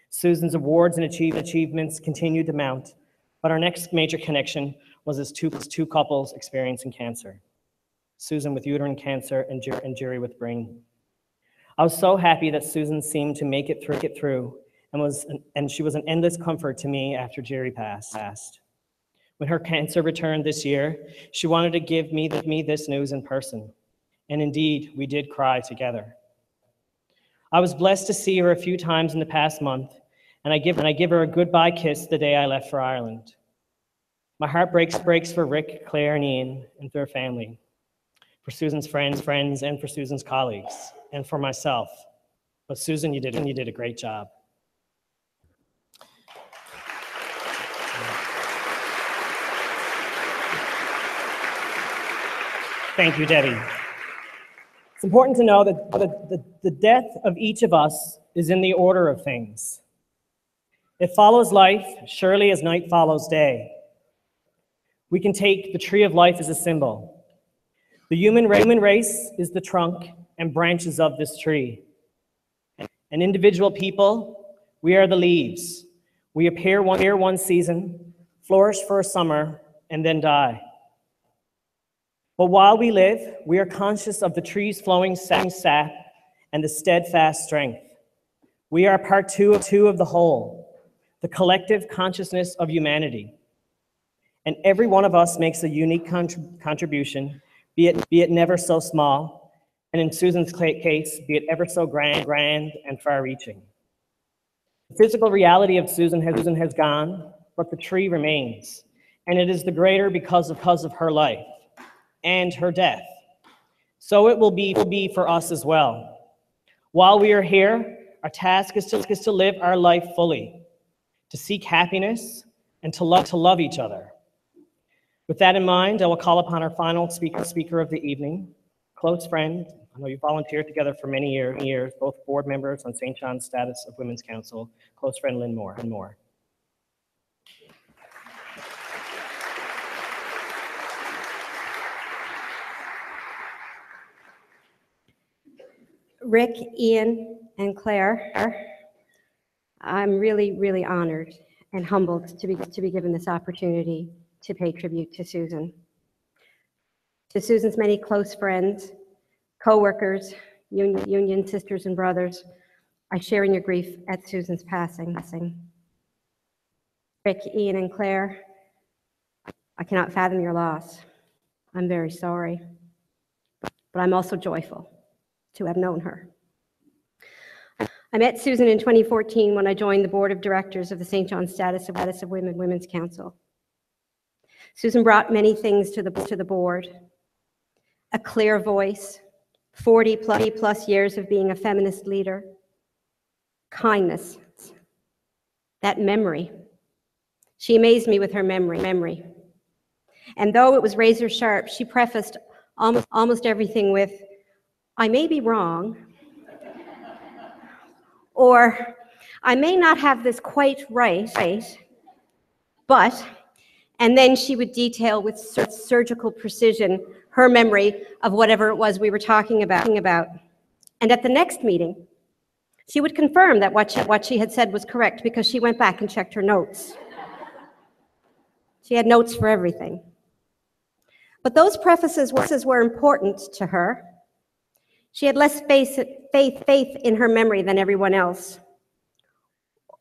Susan's awards and achievements continued to mount, but our next major connection was as two couples experiencing cancer. Susan with uterine cancer and Jerry with brain. I was so happy that Susan seemed to make it through and she was an endless comfort to me after Jerry passed. When her cancer returned this year, she wanted to give me this news in person. And indeed, we did cry together. I was blessed to see her a few times in the past month, and I give her a goodbye kiss the day I left for Ireland. My heart breaks for Rick, Claire, and Ian, and their family, for Susan's friends, and for Susan's colleagues, and for myself. But Susan, you did a great job. Thank you, Debbie. It's important to know that the death of each of us is in the order of things. It follows life, surely as night follows day. We can take the tree of life as a symbol. The human race is the trunk and branches of this tree. And individual people, we are the leaves. We appear one season, flourish for a summer, and then die. But while we live, we are conscious of the tree's flowing sap and the steadfast strength. We are part two of the whole, the collective consciousness of humanity. And every one of us makes a unique contribution, be it never so small, and in Susan's case, be it ever so grand and far-reaching. The physical reality of Susan has gone, but the tree remains, and it is the greater because of her life and her death. So it will be for us as well. While we are here, our task is to live our life fully, to seek happiness, and to love each other. With that in mind, I will call upon our final speaker of the evening, close friend. I know you volunteered together for many years, both board members on St. John's Status of Women's Council, close friend Lynn Moore. Rick, Ian, and Claire, I'm really, really honored and humbled to be given this opportunity to pay tribute to Susan. To Susan's many close friends, co-workers, union sisters and brothers, I share in your grief at Susan's passing. Rick, Ian, and Claire, I cannot fathom your loss. I'm very sorry, but I'm also joyful to have known her. I met Susan in 2014 when I joined the board of directors of the St. John's Status of Women's Council. Susan brought many things to the board: a clear voice, 40 plus years of being a feminist leader, kindness, that memory. She amazed me with her memory. And though it was razor sharp, she prefaced almost everything with, "I may be wrong," or "I may not have this quite right, but," and then she would detail with surgical precision her memory of whatever it was we were talking about. And at the next meeting, she would confirm that what she had said was correct because she went back and checked her notes. She had notes for everything. But those prefaces were important to her. She had less faith in her memory than everyone else.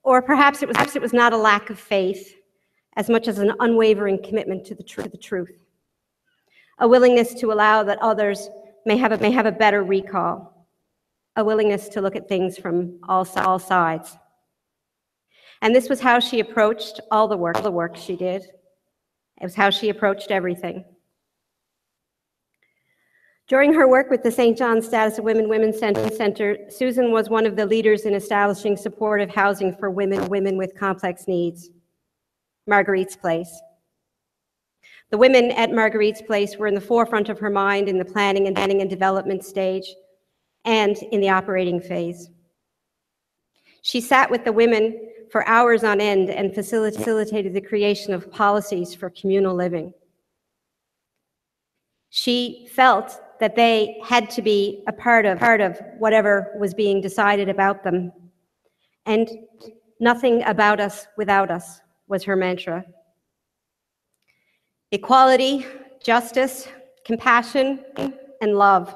Or perhaps it was not a lack of faith as much as an unwavering commitment to the truth. A willingness to allow that others may have a better recall. A willingness to look at things from all sides. And this was how she approached all the work she did. It was how she approached everything. During her work with the St. John's Status of Women's Center, Susan was one of the leaders in establishing supportive housing for women with complex needs, Marguerite's Place. The women at Marguerite's Place were in the forefront of her mind in the planning and development stage and in the operating phase. She sat with the women for hours on end and facilitated the creation of policies for communal living. She felt that they had to be a part of whatever was being decided about them. And nothing about us without us was her mantra. Equality, justice, compassion, and love.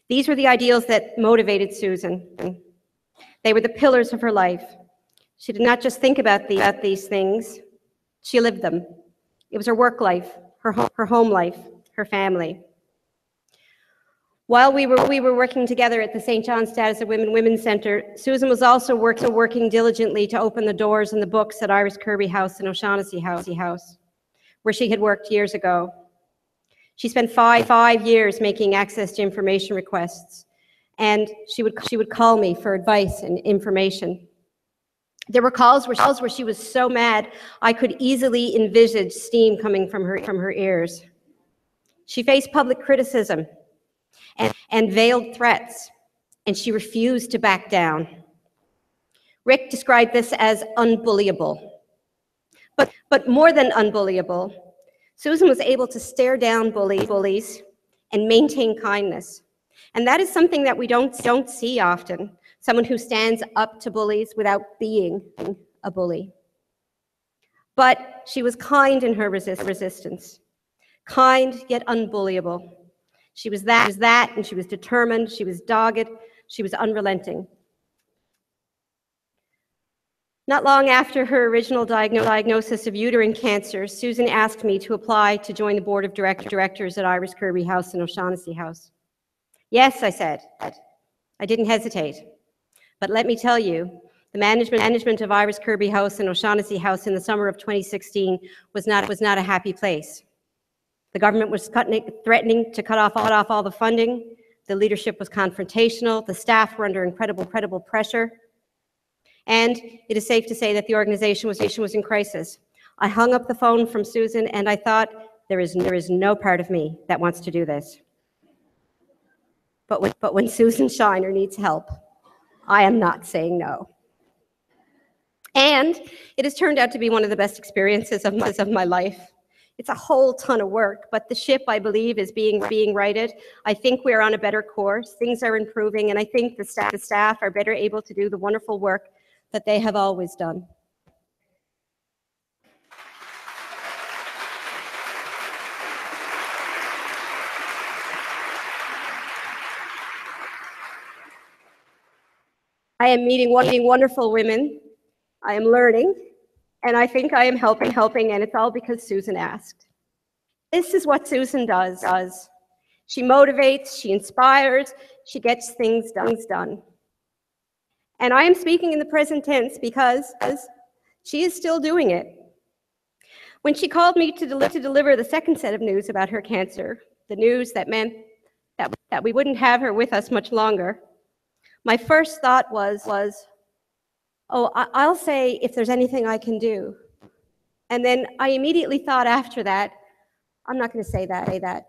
These were the ideals that motivated Susan. They were the pillars of her life. She did not just think about these things, she lived them. It was her work life, her home life, her family. While we were working together at the St. John's Status of Women's Centre, Susan was also working diligently to open the doors and the books at Iris Kirby House and O'Shaughnessy House, where she had worked years ago. She spent five years making access to information requests, and she would call me for advice and information. There were calls where she was so mad I could easily envisage steam coming from her ears. She faced public criticism and veiled threats, and she refused to back down. Rick described this as unbullyable. But more than unbullyable, Susan was able to stare down bullies and maintain kindness. And that is something that we don't see often, someone who stands up to bullies without being a bully. But she was kind in her resistance, kind yet unbullyable. She was that, and she was determined, she was dogged, she was unrelenting. Not long after her original diagnosis of uterine cancer, Susan asked me to apply to join the board of directors at Iris Kirby House and O'Shaughnessy House. Yes, I said. I didn't hesitate. But let me tell you, the management of Iris Kirby House and O'Shaughnessy House in the summer of 2016 was not a happy place. The government was threatening to cut off all the funding. The leadership was confrontational. The staff were under incredible pressure. And it is safe to say that the organization was in crisis. I hung up the phone from Susan and I thought, there is no part of me that wants to do this. But when Susan Shiner needs help, I am not saying no. And it has turned out to be one of the best experiences of my life. It's a whole ton of work, but the ship, I believe, is being righted. I think we're on a better course. Things are improving, and I think the staff are better able to do the wonderful work that they have always done. I am meeting wonderful women. I am learning, and I think I am helping, and it's all because Susan asked. This is what Susan does. She motivates, she inspires, she gets things done. And I am speaking in the present tense because she is still doing it. When she called me to deliver the second set of news about her cancer, the news that meant that we wouldn't have her with us much longer, my first thought was, oh, I'll say if there's anything I can do. And then I immediately thought after that, I'm not going to say that,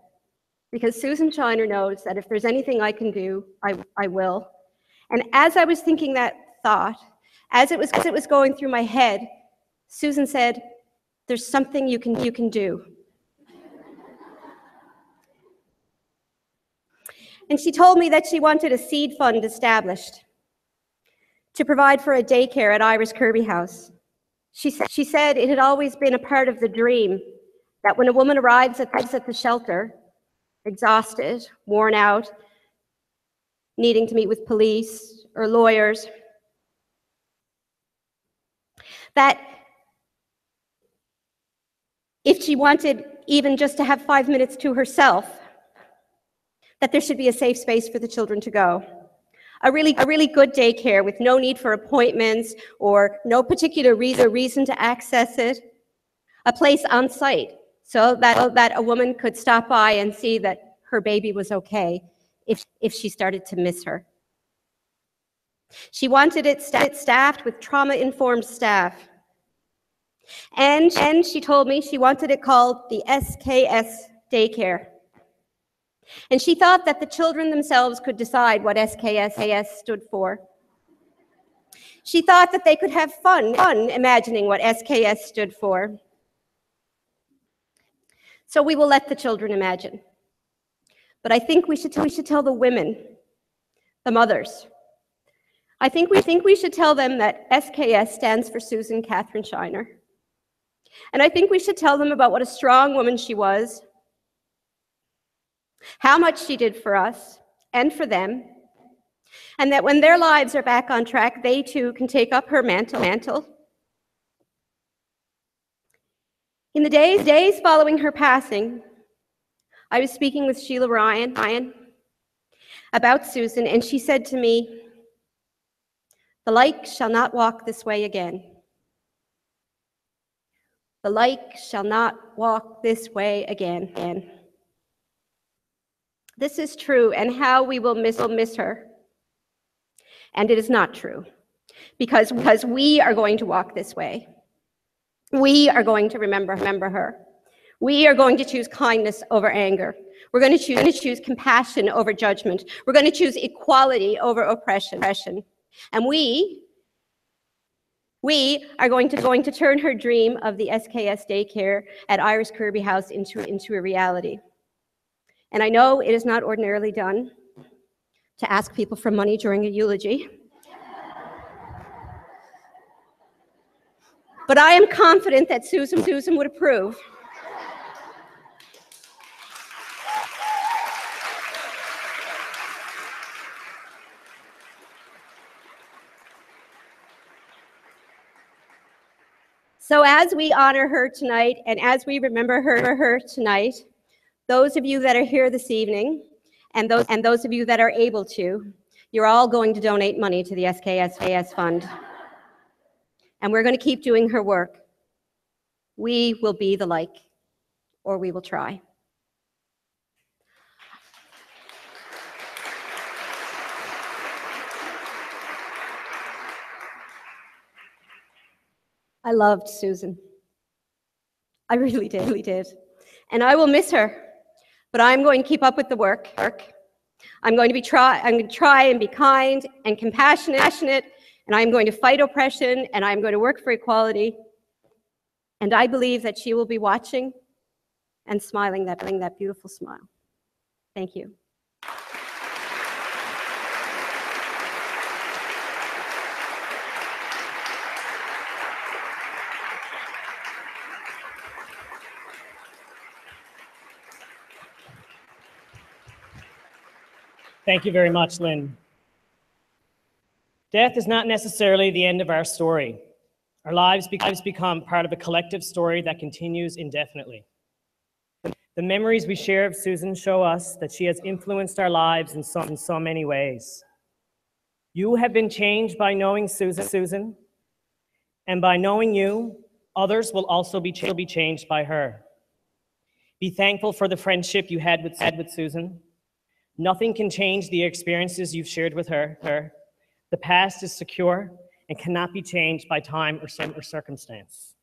because Susan Shiner knows that if there's anything I can do, I will. And as I was thinking that thought, as it was going through my head, Susan said, there's something you can do. And she told me that she wanted a seed fund established to provide for a daycare at Iris Kirby House. She said it had always been a part of the dream that when a woman arrives at the shelter, exhausted, worn out, needing to meet with police or lawyers, that if she wanted even just to have 5 minutes to herself, that there should be a safe space for the children to go. A really good daycare with no need for appointments or no particular reason to access it. A place on site so that a woman could stop by and see that her baby was okay if she started to miss her. She wanted it staffed with trauma-informed staff. And she told me she wanted it called the SKS Daycare. And she thought that the children themselves could decide what SKS stood for. She thought that they could have fun imagining what SKS stood for. So we will let the children imagine. But I think we should tell the women, the mothers. I think we should tell them that SKS stands for Susan Catherine Shiner. And I think we should tell them about what a strong woman she was, how much she did for us and for them, and that when their lives are back on track, they too can take up her mantle. In the days following her passing, I was speaking with Sheila Ryan about Susan, and she said to me, "The like shall not walk this way again. The like shall not walk this way again." This is true, and how we will miss her. And it is not true, because we are going to walk this way. We are going to remember her. We are going to choose kindness over anger. We're going to choose compassion over judgment. We're going to choose equality over oppression. And we are going to turn her dream of the SKS daycare at Iris Kirby House into a reality. And I know it is not ordinarily done to ask people for money during a eulogy. But I am confident that Susan would approve. So as we honor her tonight, and as we remember her tonight, those of you that are here this evening, and those of you that are able to, you're all going to donate money to the SKS Fund. And we're going to keep doing her work. We will be the like, or we will try. I loved Susan. I really did. And I will miss her, but I'm going to keep up with the work. I'm going to try and be kind and compassionate, and I'm going to fight oppression, and I'm going to work for equality. And I believe that she will be watching and smiling that beautiful smile. Thank you. Thank you very much, Lynn. Death is not necessarily the end of our story. Our lives become part of a collective story that continues indefinitely. The memories we share of Susan show us that she has influenced our lives in so many ways. You have been changed by knowing Susan, and by knowing you, others will also be changed by her. Be thankful for the friendship you had with Susan. Nothing can change the experiences you've shared with her. The past is secure and cannot be changed by time or circumstance.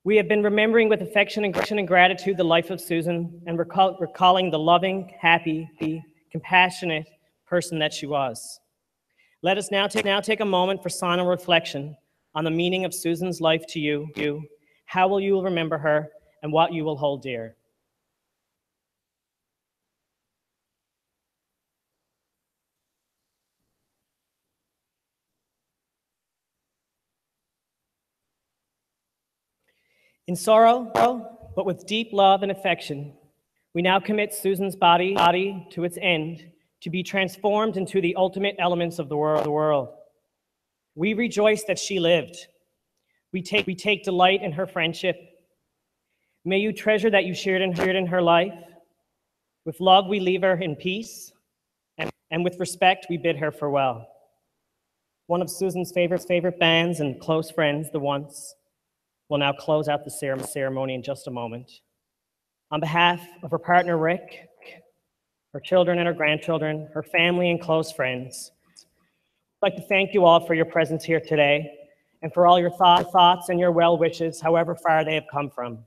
We have been remembering with affection and gratitude the life of Susan and recalling the loving, happy, compassionate person that she was. Let us now take a moment for silent reflection on the meaning of Susan's life to you, how will you remember her, and what you will hold dear. In sorrow, but with deep love and affection, we now commit Susan's body to its end, to be transformed into the ultimate elements of the world. We rejoice that she lived. We take delight in her friendship. May you treasure that you shared in her life. With love, we leave her in peace, and with respect, we bid her farewell. One of Susan's favorite bands and close friends, The Once, will now close out the ceremony in just a moment. On behalf of her partner, Rick, her children and her grandchildren, her family and close friends, I'd like to thank you all for your presence here today and for all your thoughts and your well wishes, however far they have come from.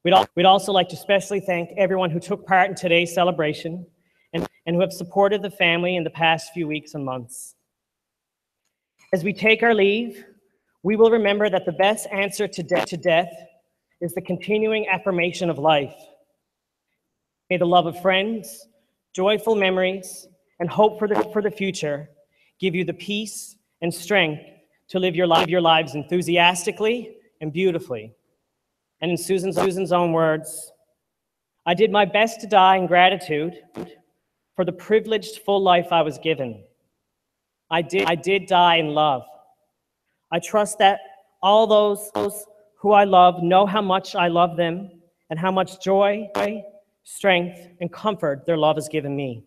We'd also like to especially thank everyone who took part in today's celebration and who have supported the family in the past few weeks and months. As we take our leave, we will remember that the best answer to death is the continuing affirmation of life. May the love of friends, joyful memories, and hope for the future give you the peace and strength to live your lives enthusiastically and beautifully. And in Susan's own words, I did my best to die in gratitude for the privileged full life I was given. I did die in love. I trust that all those who I love know how much I love them and how much joy, strength, and comfort their love has given me.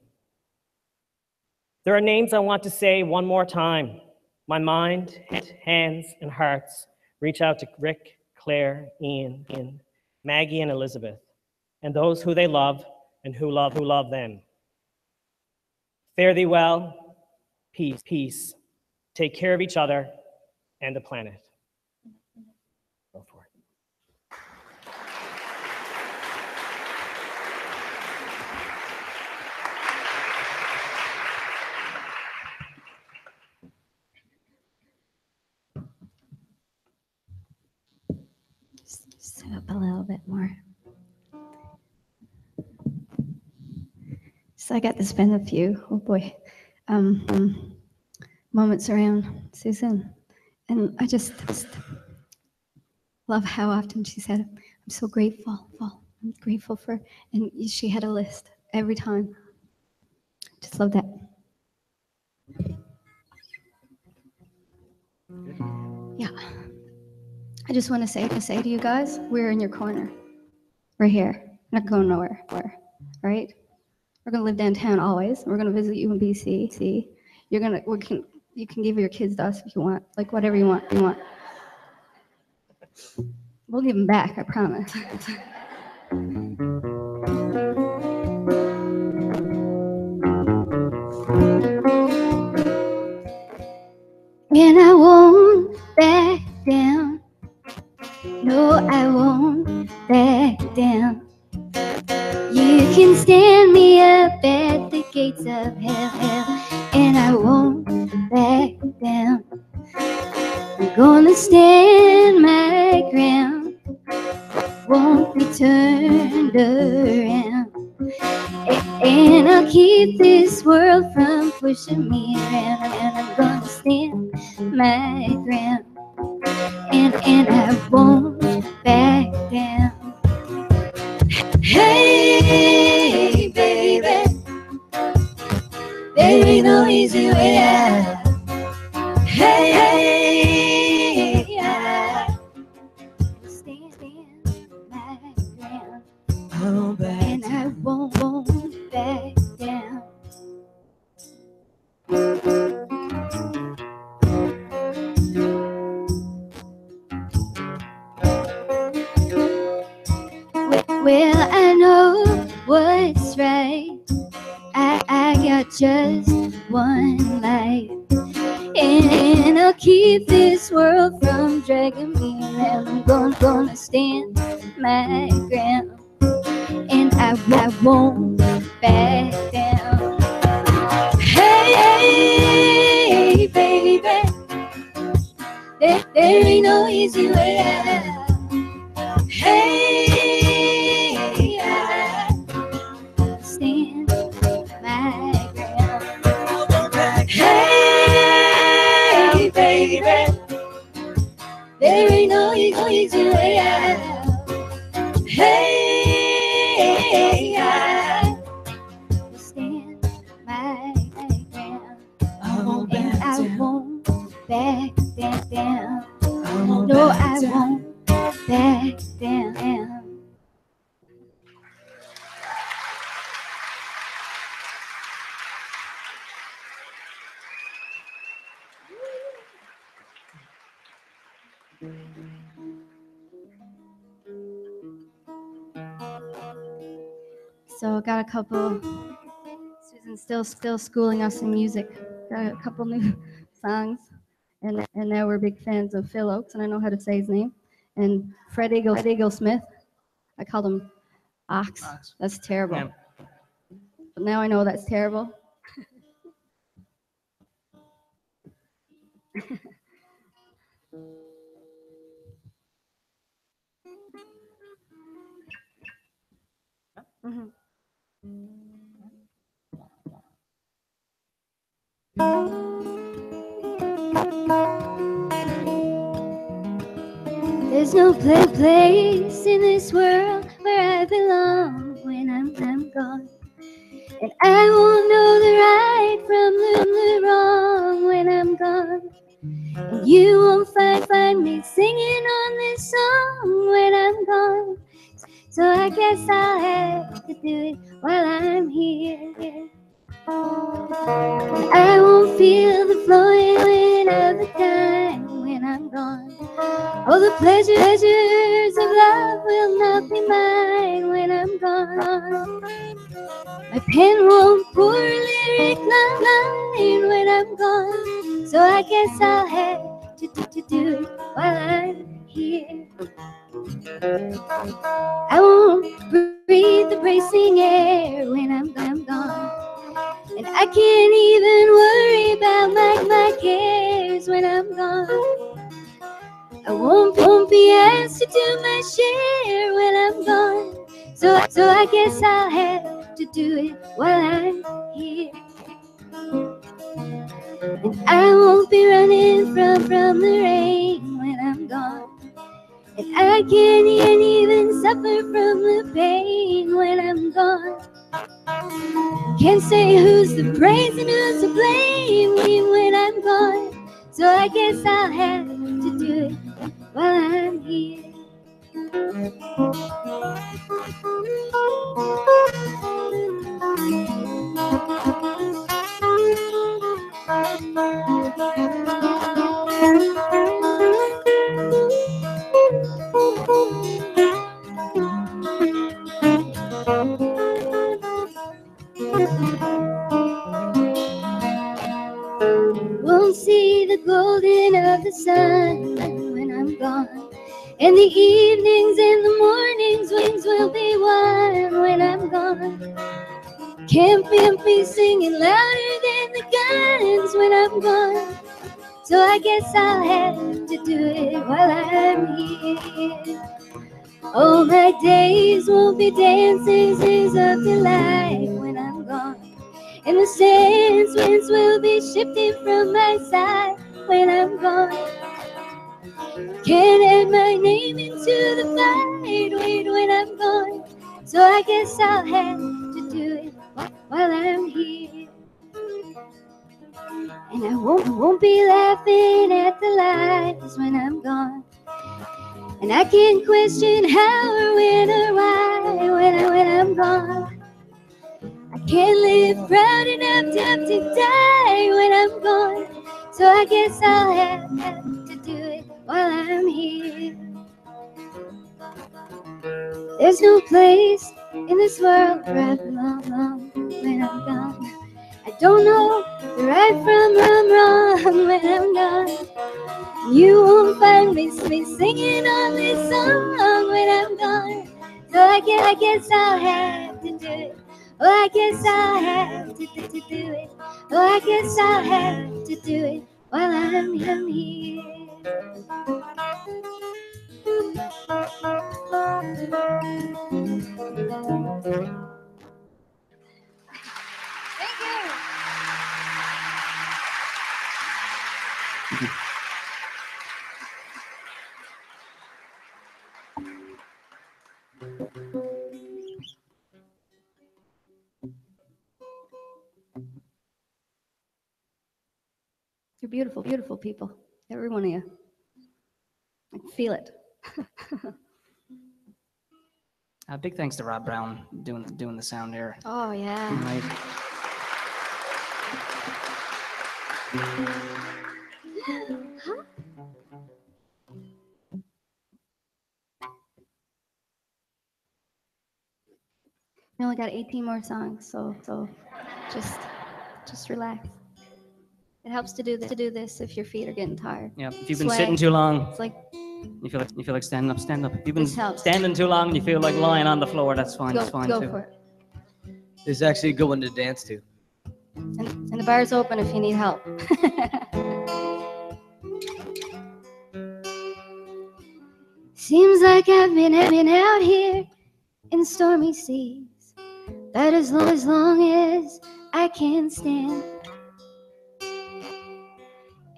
There are names I want to say one more time. My mind, hands, and hearts reach out to Rick, Claire, Ian, Maggie, and Elizabeth, and those who they love and who love them. Fare thee well, peace. Take care of each other and the planet. Go for it. Sit up a little bit more. So I got to spend a few, oh boy, moments around Susan. And I just love how often she said, I'm so grateful. I'm grateful for, and she had a list every time. Just love that. Yeah. I just want to say to you guys, we're in your corner. We're here. We're not going nowhere. Right? We're gonna live downtown always. We're gonna visit you in BC. You can give your kids to us if you want, like whatever you want. We'll give them back, I promise. And I won't back down. No, I won't back down. You can stand me up at the gates of hell, and I won't back down. I'm gonna stand my ground, won't be turned around, and I'll keep this world from pushing me around, and I'm gonna stand my ground, and I won't back down. Hey, baby, there ain't no easy way out. Hey, I stand my ground, and I won't back down. Well, I know what's right. I got just one life, and I'll keep this world from dragging me around. I'm gonna stand my ground, and I won't back down. Hey, baby, there ain't no easy way out. Hey, I stand my ground. Hey, baby, there ain't no easy way out. Hey, I stand my ground, and I won't back down. No, I won't back down. So I got a couple, Susan's still schooling us in music. Got a couple new songs, and now we're big fans of Phil Oakes, and I know how to say his name. And Fred Eagle Smith, I called him Ox. That's terrible. Yeah. But now I know that's terrible. Mm-hmm. There's no place in this world where I belong when I'm gone, and I won't guess I'll have to do it while I'm here. I won't feel the flowing of the time when I'm gone. All the pleasures of love will not be mine when I'm gone. My pen won't pour a lyric line when I'm gone. So I guess I'll have to do it while I'm here. I won't breathe the bracing air when I'm gone. And I can't even worry about my cares when I'm gone. I won't be asked to do my share when I'm gone. So I guess I'll have to do it while I'm here. And I won't be running from the rain when I'm gone. And I can't even suffer from the pain when I'm gone. Can't say who's to praise and who's to blame when I'm gone. So I guess I'll have to do it while I'm here. Won't see the golden of the sun when I'm gone. And the evenings and the mornings wings will be one when I'm gone. Can't be singing louder than the guns when I'm gone. So I guess I'll have to do it while I'm here. All my days won't be dances of delight when I'm gone. And the sands winds will be shifting from my side when I'm gone. Can't add my name into the fight when I'm gone. So I guess I'll have to do it while I'm here. And I won't be laughing at the lies when I'm gone. And I can't question how or when or why when I'm gone. I can't live proud enough to die when I'm gone. So I guess I'll have to do it while I'm here. There's no place in this world where I belong when I'm gone. I don't know the right from wrong when I'm gone. You won't find me singing on this song when I'm gone. So I guess I'll have to do it. Oh, I guess I'll have to do it. Oh, I guess I'll have to do it while I'm here. You're beautiful, beautiful people. Every one of you. I can feel it. Big thanks to Rob Brown doing the sound here. Oh, yeah. Tonight. We only got 18 more songs, so just relax. It helps to do this if your feet are getting tired. Yeah, if you've been Sway. sitting too long, It's like you feel like standing up, stand up. If you've been This helps. standing too long and you feel like lying on the floor, that's fine. That's fine go too. for it. This is actually a good one to dance to. And the bar's open if you need help. Seems like I've been out here in stormy seas. That as long as I can stand.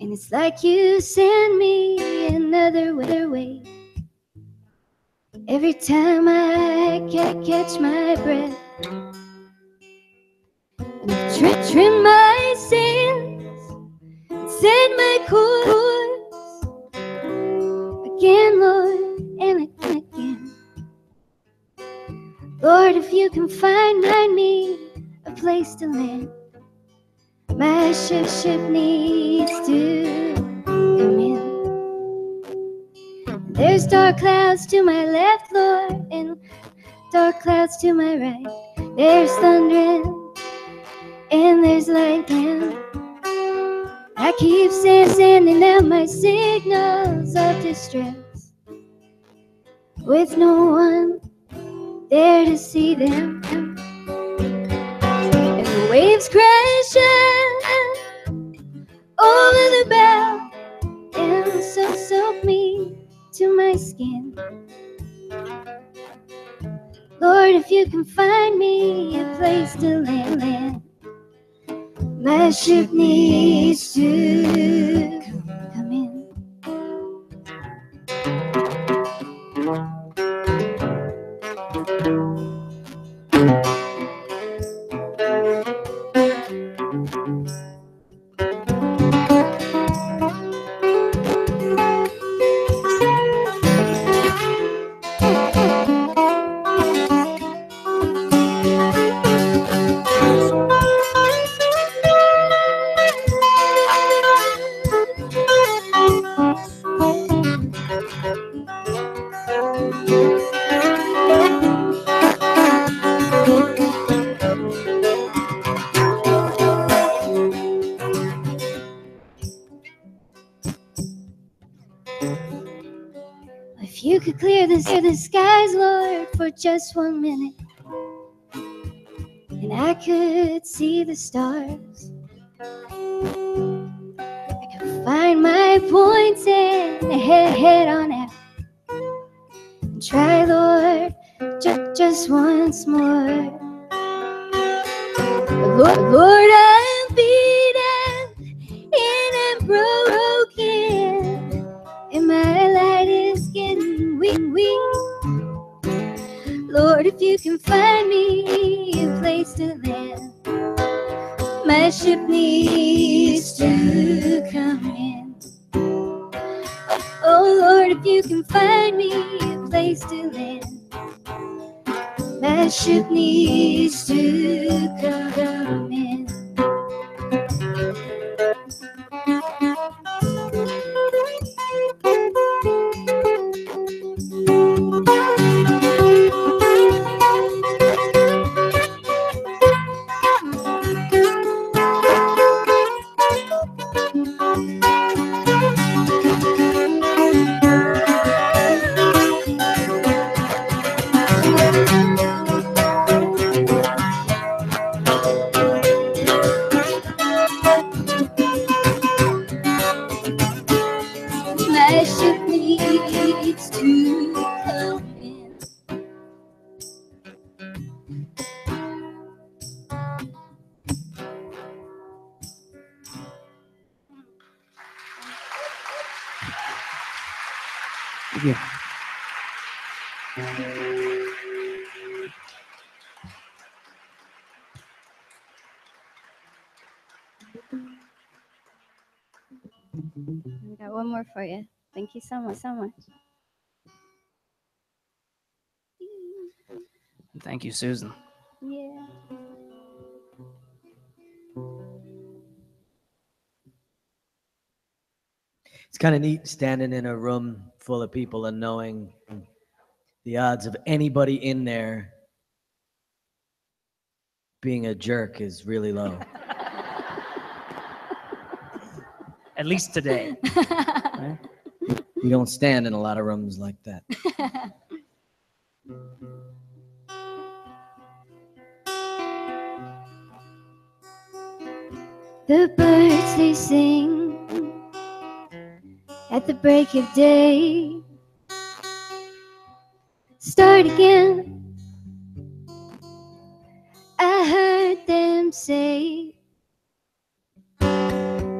And it's like you send me another way. Every time I catch my breath. And I've trimmed my sails, set my course again, Lord, and again. Lord, if you can find me a place to land, my ship needs to come in. There's dark clouds to my left, Lord, and dark clouds to my right. There's thundering and there's lightning. I keep sending out my signals of distress with no one there to see them. And the waves crashing over the bow and soak me to my skin. Lord, if you can find me a place to land, my ship needs to come in. If you could clear the skies, Lord, for just 1 minute, and I could see the stars, I could find my points and head on out, and try, Lord, just once more. But Lord, I'm beaten and I'm broken, and my light is getting weak. Lord, if you can find me a place to land, my ship needs to come in. Oh Lord, if you can find me a place to land, my ship needs to come in. My ship needs to come in. Thank you. I got one more for you. Thank you so much, so much. Thank you, Susan. Yeah. It's kind of neat standing in a room full of people and knowing the odds of anybody in there being a jerk is really low. At least today. Right? You don't stand in a lot of rooms like that. The birds they sing at the break of day. Start again. I heard them say,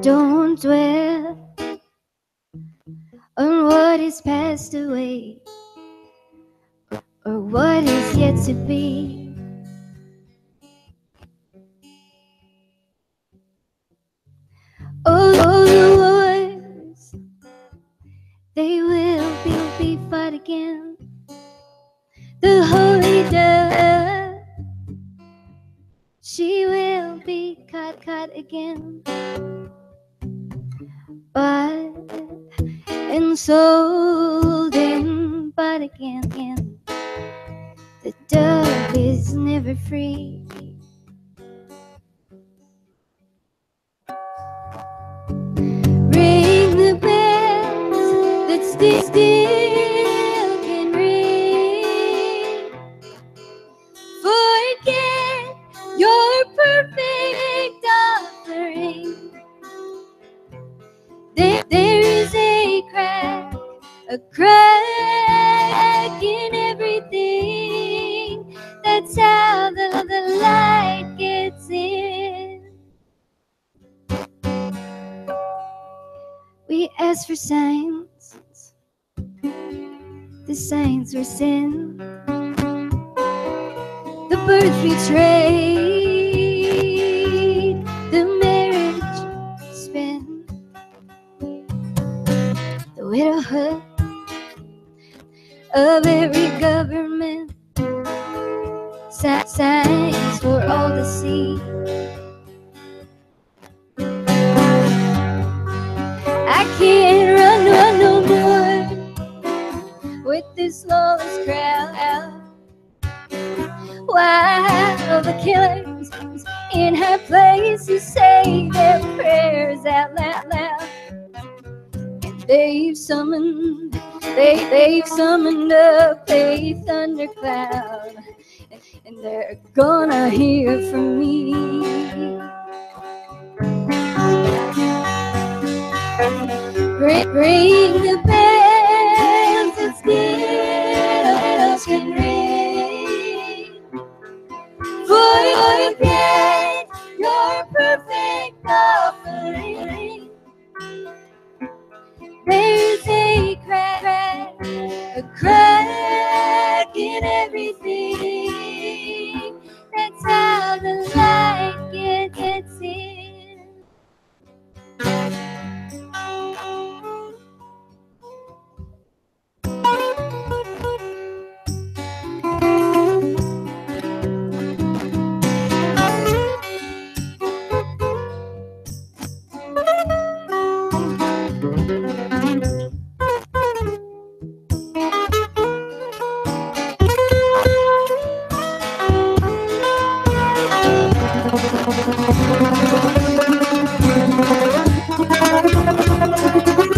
don't dwell on what is passed away or what is yet to be. Oh, the wars, they will be fought again. the holy dove. She will be cut again, but and sold in, but again, the dove is never free. Ring the bells that still can ring. Forget your perfect offering. There is a crack in everything. That's how the light gets in. We ask for signs, the signs were sin. The birth betrayed, the marriage spent, the widowhood of every government. Signs for all to see. I can't run no more with this lawless crowd. While the killers in high places say their prayers out loud, and they've summoned a faith thundercloud, and they're gonna hear from me. Ring the bells that still can ring. Forget your perfect offering. There's a crack in everything. That's how the light gets in.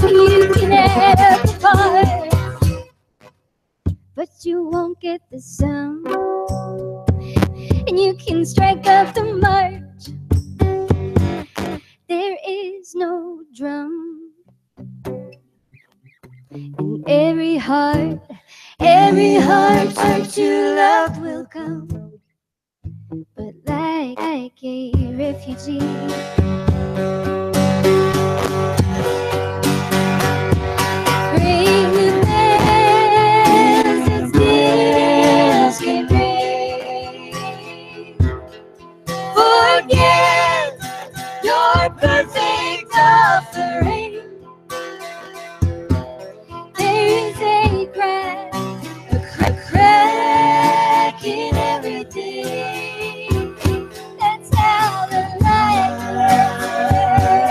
You can have the part, but you won't get the sum. And you can strike up the march, there is no drum. And every heart to love will come, but like a refugee. Ring the bells that still can ring. Forget your perfect offering. There is a crack in everything. That's how the light gets in.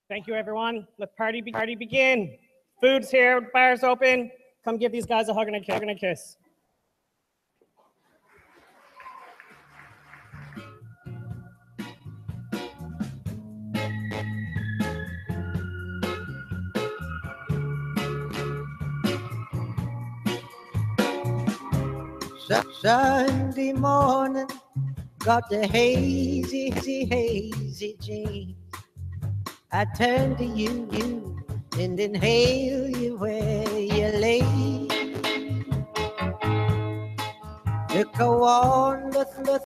Thank you, everyone. Let party begin. Food's here, bar's open. Come give these guys a hug and a kiss. Sunday morning, got the hazy dream. I turn to you and inhale you where you lay. Took a wonderful